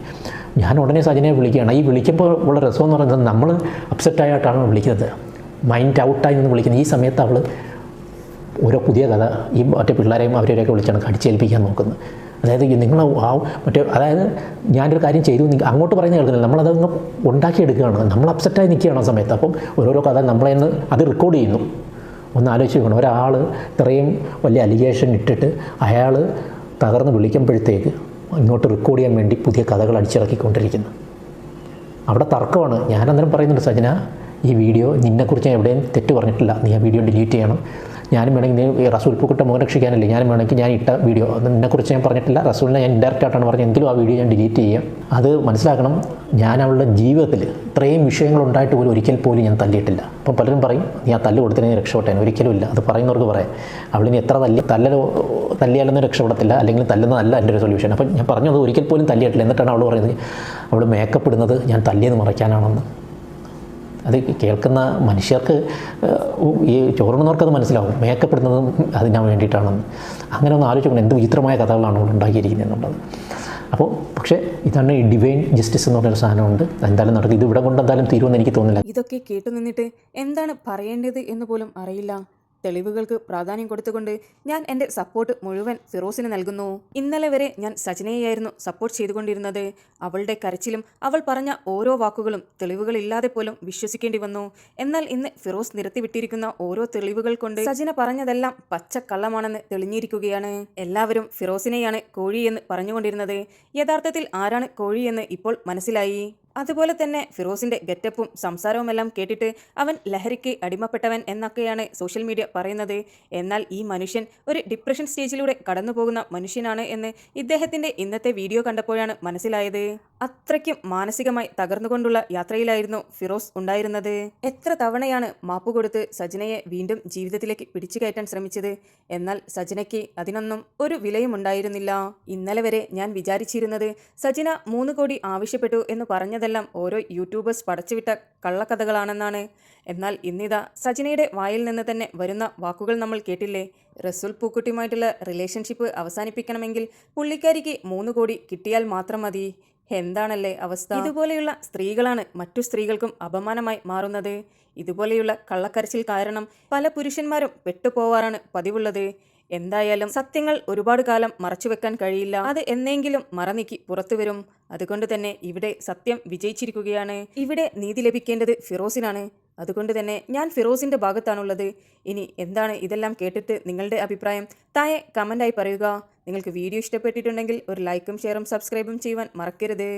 ഞാൻ ഉടനെ സജനയെ വിളിക്കുകയാണ്. ഈ വിളിക്കുമ്പോൾ ഉള്ള രസം എന്ന് പറയുന്നത്, നമ്മൾ അപ്സെറ്റായിട്ടാണ് വിളിക്കുന്നത്, മൈൻഡ് ഔട്ടായി നിന്ന് വിളിക്കുന്നത്. ഈ സമയത്ത് അവൾ ഓരോ പുതിയ കഥ ഈ മറ്റേ പിള്ളേരെയും അവരെയൊക്കെ വിളിച്ചാണ് അടിച്ചേൽപ്പിക്കാൻ നോക്കുന്നത്. അതായത് നിങ്ങൾ അതായത് ഞാനൊരു കാര്യം ചെയ്തു, അങ്ങോട്ട് പറയുന്നത് കേൾക്കുന്നില്ല, നമ്മളതങ്ങ് ഉണ്ടാക്കിയെടുക്കുകയാണ്. നമ്മൾ അപ്സെറ്റായി നിൽക്കുകയാണ് ആ സമയത്ത്. അപ്പം ഓരോരോ കഥ നമ്മളെ അത് റെക്കോർഡ് ചെയ്യുന്നു. ഒന്ന് ആലോചിച്ച് നോക്കണം, ഒരാൾ ഇത്രയും വലിയ അലിഗേഷൻ ഇട്ടിട്ട് അയാൾ തകർന്ന് വിളിക്കുമ്പോഴത്തേക്ക് ഇങ്ങോട്ട് റെക്കോർഡ് ചെയ്യാൻ വേണ്ടി പുതിയ കഥകൾ അടിച്ചിറക്കിക്കൊണ്ടിരിക്കുന്നു. അവിടെ തർക്കമാണ്. ഞാനന്നേരം പറയുന്നുണ്ട്, സജന ഈ വീഡിയോ നിന്നെക്കുറിച്ച് ഞാൻ എവിടെയും തെറ്റ് പറഞ്ഞിട്ടില്ല, നീ ആ വീഡിയോ ഡിലീറ്റ് ചെയ്യണം. ഞാനും വേണമെങ്കിൽ നീ റസൂൽ പൂക്കുട്ട മുഖം രക്ഷിക്കാനല്ലേ, ഞാനും വേണമെങ്കിൽ ഞാൻ ഇട്ട വീഡിയോ നിന്നെക്കുറിച്ച് ഞാൻ പറഞ്ഞിട്ടില്ല, റസൂലിനെ ഞാൻ ഇൻഡയറക്റ്റായിട്ടാണ് പറഞ്ഞത്, എങ്കിലും ആ വീഡിയോ ഞാൻ ഡിലീറ്റ് ചെയ്യാം. അത് മനസ്സിലാക്കണം. ഞാൻ അവളുടെ ജീവിതത്തിൽ ഇത്രയും വിഷയങ്ങളുണ്ടായിട്ട് പോലും ഒരിക്കൽ പോലും ഞാൻ തല്ലിയിട്ടില്ല. അപ്പം പലരും പറയും നീ ആ തല്ല് കൊടുത്തിനെ രക്ഷപ്പെട്ടേനെ. ഒരിക്കലും ഇല്ല. അത് പറയുന്നവർക്ക് പറയാം, അവളിനി എത്ര തല്ലിയാലൊന്നും രക്ഷപ്പെടത്തില്ല, അല്ലെങ്കിൽ തല്ലുന്നതല്ല എൻ്റെ ഒരു സൊല്യൂഷൻ. അപ്പം ഞാൻ പറഞ്ഞത് ഒരിക്കൽ പോലും തല്ലിയിട്ടില്ല. എന്നിട്ടാണ് അവൾ പറയുന്നത് അവൾ മേക്കപ്പ് ഇടുന്നത് ഞാൻ തല്ലിയത് മറയ്ക്കാനാണെന്ന്. അത് കേൾക്കുന്ന മനുഷ്യർക്ക്, ഈ ചോറുന്നവർക്കത് മനസ്സിലാവും, മേക്കപ്പ് ഇടുന്നതും അതിന് വേണ്ടിയിട്ടാണെന്ന്. അങ്ങനെ ഒന്ന് ആലോചിക്കണം, എന്ത് വിചിത്രമായ കഥകളാണ് അവൾ ഉണ്ടാക്കിയിരിക്കുന്നത് എന്നുള്ളത്. അപ്പോൾ പക്ഷേ ഇതാണ് ഈ ഡിവൈൻ ജസ്റ്റിസ് എന്ന് പറഞ്ഞൊരു സാധനമുണ്ട്. എന്തായാലും നടക്കും. ഇത് ഇവിടെ കൊണ്ട് എന്തായാലും തീരുമെന്ന് എനിക്ക് തോന്നുന്നില്ല. ഇതൊക്കെ കേട്ടു നിന്നിട്ട് എന്താണ് പറയേണ്ടത് എന്ന് പോലും അറിയില്ല. തെളിവുകൾക്ക് പ്രാധാന്യം കൊടുത്തുകൊണ്ട് ഞാൻ എൻ്റെ സപ്പോർട്ട് മുഴുവൻ ഫിറോസിന് നൽകുന്നു. ഇന്നലെ വരെ ഞാൻ സജനയെയായിരുന്നു സപ്പോർട്ട് ചെയ്തുകൊണ്ടിരുന്നത്. അവളുടെ കരച്ചിലും അവൾ പറഞ്ഞ ഓരോ വാക്കുകളും തെളിവുകളില്ലാതെ പോലും വിശ്വസിക്കേണ്ടി വന്നു. എന്നാൽ ഇന്ന് ഫിറോസ് നിരത്തിവിട്ടിരിക്കുന്ന ഓരോ തെളിവുകൾ കൊണ്ട് സജന പറഞ്ഞതെല്ലാം പച്ചക്കള്ളമാണെന്ന് തെളിഞ്ഞിരിക്കുകയാണ്. എല്ലാവരും ഫിറോസിനെയാണ് കോഴിയെന്ന് പറഞ്ഞുകൊണ്ടിരുന്നത്. യഥാർത്ഥത്തിൽ ആരാണ് കോഴിയെന്ന് ഇപ്പോൾ മനസ്സിലായി. അതുപോലെ തന്നെ ഫിറോസിന്റെ ഗെറ്റപ്പും സംസാരവുമെല്ലാം കേട്ടിട്ട് അവൻ ലഹരിക്ക് അടിമപ്പെട്ടവൻ എന്നൊക്കെയാണ് സോഷ്യൽ മീഡിയ പറയുന്നത്. എന്നാൽ ഈ മനുഷ്യൻ ഒരു ഡിപ്രഷൻ സ്റ്റേജിലൂടെ കടന്നു പോകുന്ന മനുഷ്യനാണ് എന്ന് ഇദ്ദേഹത്തിന്റെ ഇന്നത്തെ വീഡിയോ കണ്ടപ്പോഴാണ് മനസ്സിലായത്. അത്രയ്ക്കും മാനസികമായി തകർന്നുകൊണ്ടുള്ള യാത്രയിലായിരുന്നു ഫിറോസ് ഉണ്ടായിരുന്നത്. എത്ര തവണയാണ് മാപ്പ് കൊടുത്ത് സജനയെ വീണ്ടും ജീവിതത്തിലേക്ക് പിടിച്ചു കയറ്റാൻ ശ്രമിച്ചത്. എന്നാൽ സജനയ്ക്ക് അതിനൊന്നും ഒരു വിലയും ഉണ്ടായിരുന്നില്ല. ഇന്നലെ വരെ ഞാൻ വിചാരിച്ചിരുന്നത് സജന 3 കോടി ആവശ്യപ്പെട്ടു എന്ന് പറഞ്ഞതെല്ലാം ഓരോ യൂട്യൂബേഴ്സ് പടച്ചുവിട്ട കള്ളക്കഥകളാണെന്നാണ്. എന്നാൽ ഇന്നിതാ സജനയുടെ വായിൽ നിന്ന് തന്നെ വരുന്ന വാക്കുകൾ നമ്മൾ കേട്ടില്ലേ. റസൂൽ പൂക്കുട്ടിയുമായിട്ടുള്ള റിലേഷൻഷിപ്പ് അവസാനിപ്പിക്കണമെങ്കിൽ പുള്ളിക്കാരിക്ക് 3 കോടി കിട്ടിയാൽ മാത്രം മതി. എന്താണല്ലേ അവസ്ഥ. ഇതുപോലെയുള്ള സ്ത്രീകളാണ് മറ്റു സ്ത്രീകൾക്കും അപമാനമായി മാറുന്നത്. ഇതുപോലെയുള്ള കള്ളക്കരച്ചിൽ കാരണം പല പുരുഷന്മാരും പെട്ടുപോവാറാണ് പതിവുള്ളത്. എന്തായാലും സത്യങ്ങൾ ഒരുപാട് കാലം മറച്ചുവെക്കാൻ കഴിയില്ല. അത് എന്നെങ്കിലും മറനീക്കി പുറത്തു വരും. അതുകൊണ്ട് തന്നെ ഇവിടെ സത്യം വിജയിച്ചിരിക്കുകയാണ്. ഇവിടെ നീതി ലഭിക്കേണ്ടത് ഫിറോസിനാണ്. അതുകൊണ്ട് തന്നെ ഞാൻ ഫിറോസിന്റെ ഭാഗത്താണുള്ളത്. ഇനി എന്താണ് ഇതെല്ലാം കേട്ടിട്ട് നിങ്ങളുടെ അഭിപ്രായം താഴെ കമൻ്റായി പറയുക. നിങ്ങൾക്ക് വീഡിയോ ഇഷ്ടപ്പെട്ടിട്ടുണ്ടെങ്കിൽ ഒരു ലൈക്കും ഷെയറും സബ്സ്ക്രൈബും ചെയ്യുവാൻ മറക്കരുത്.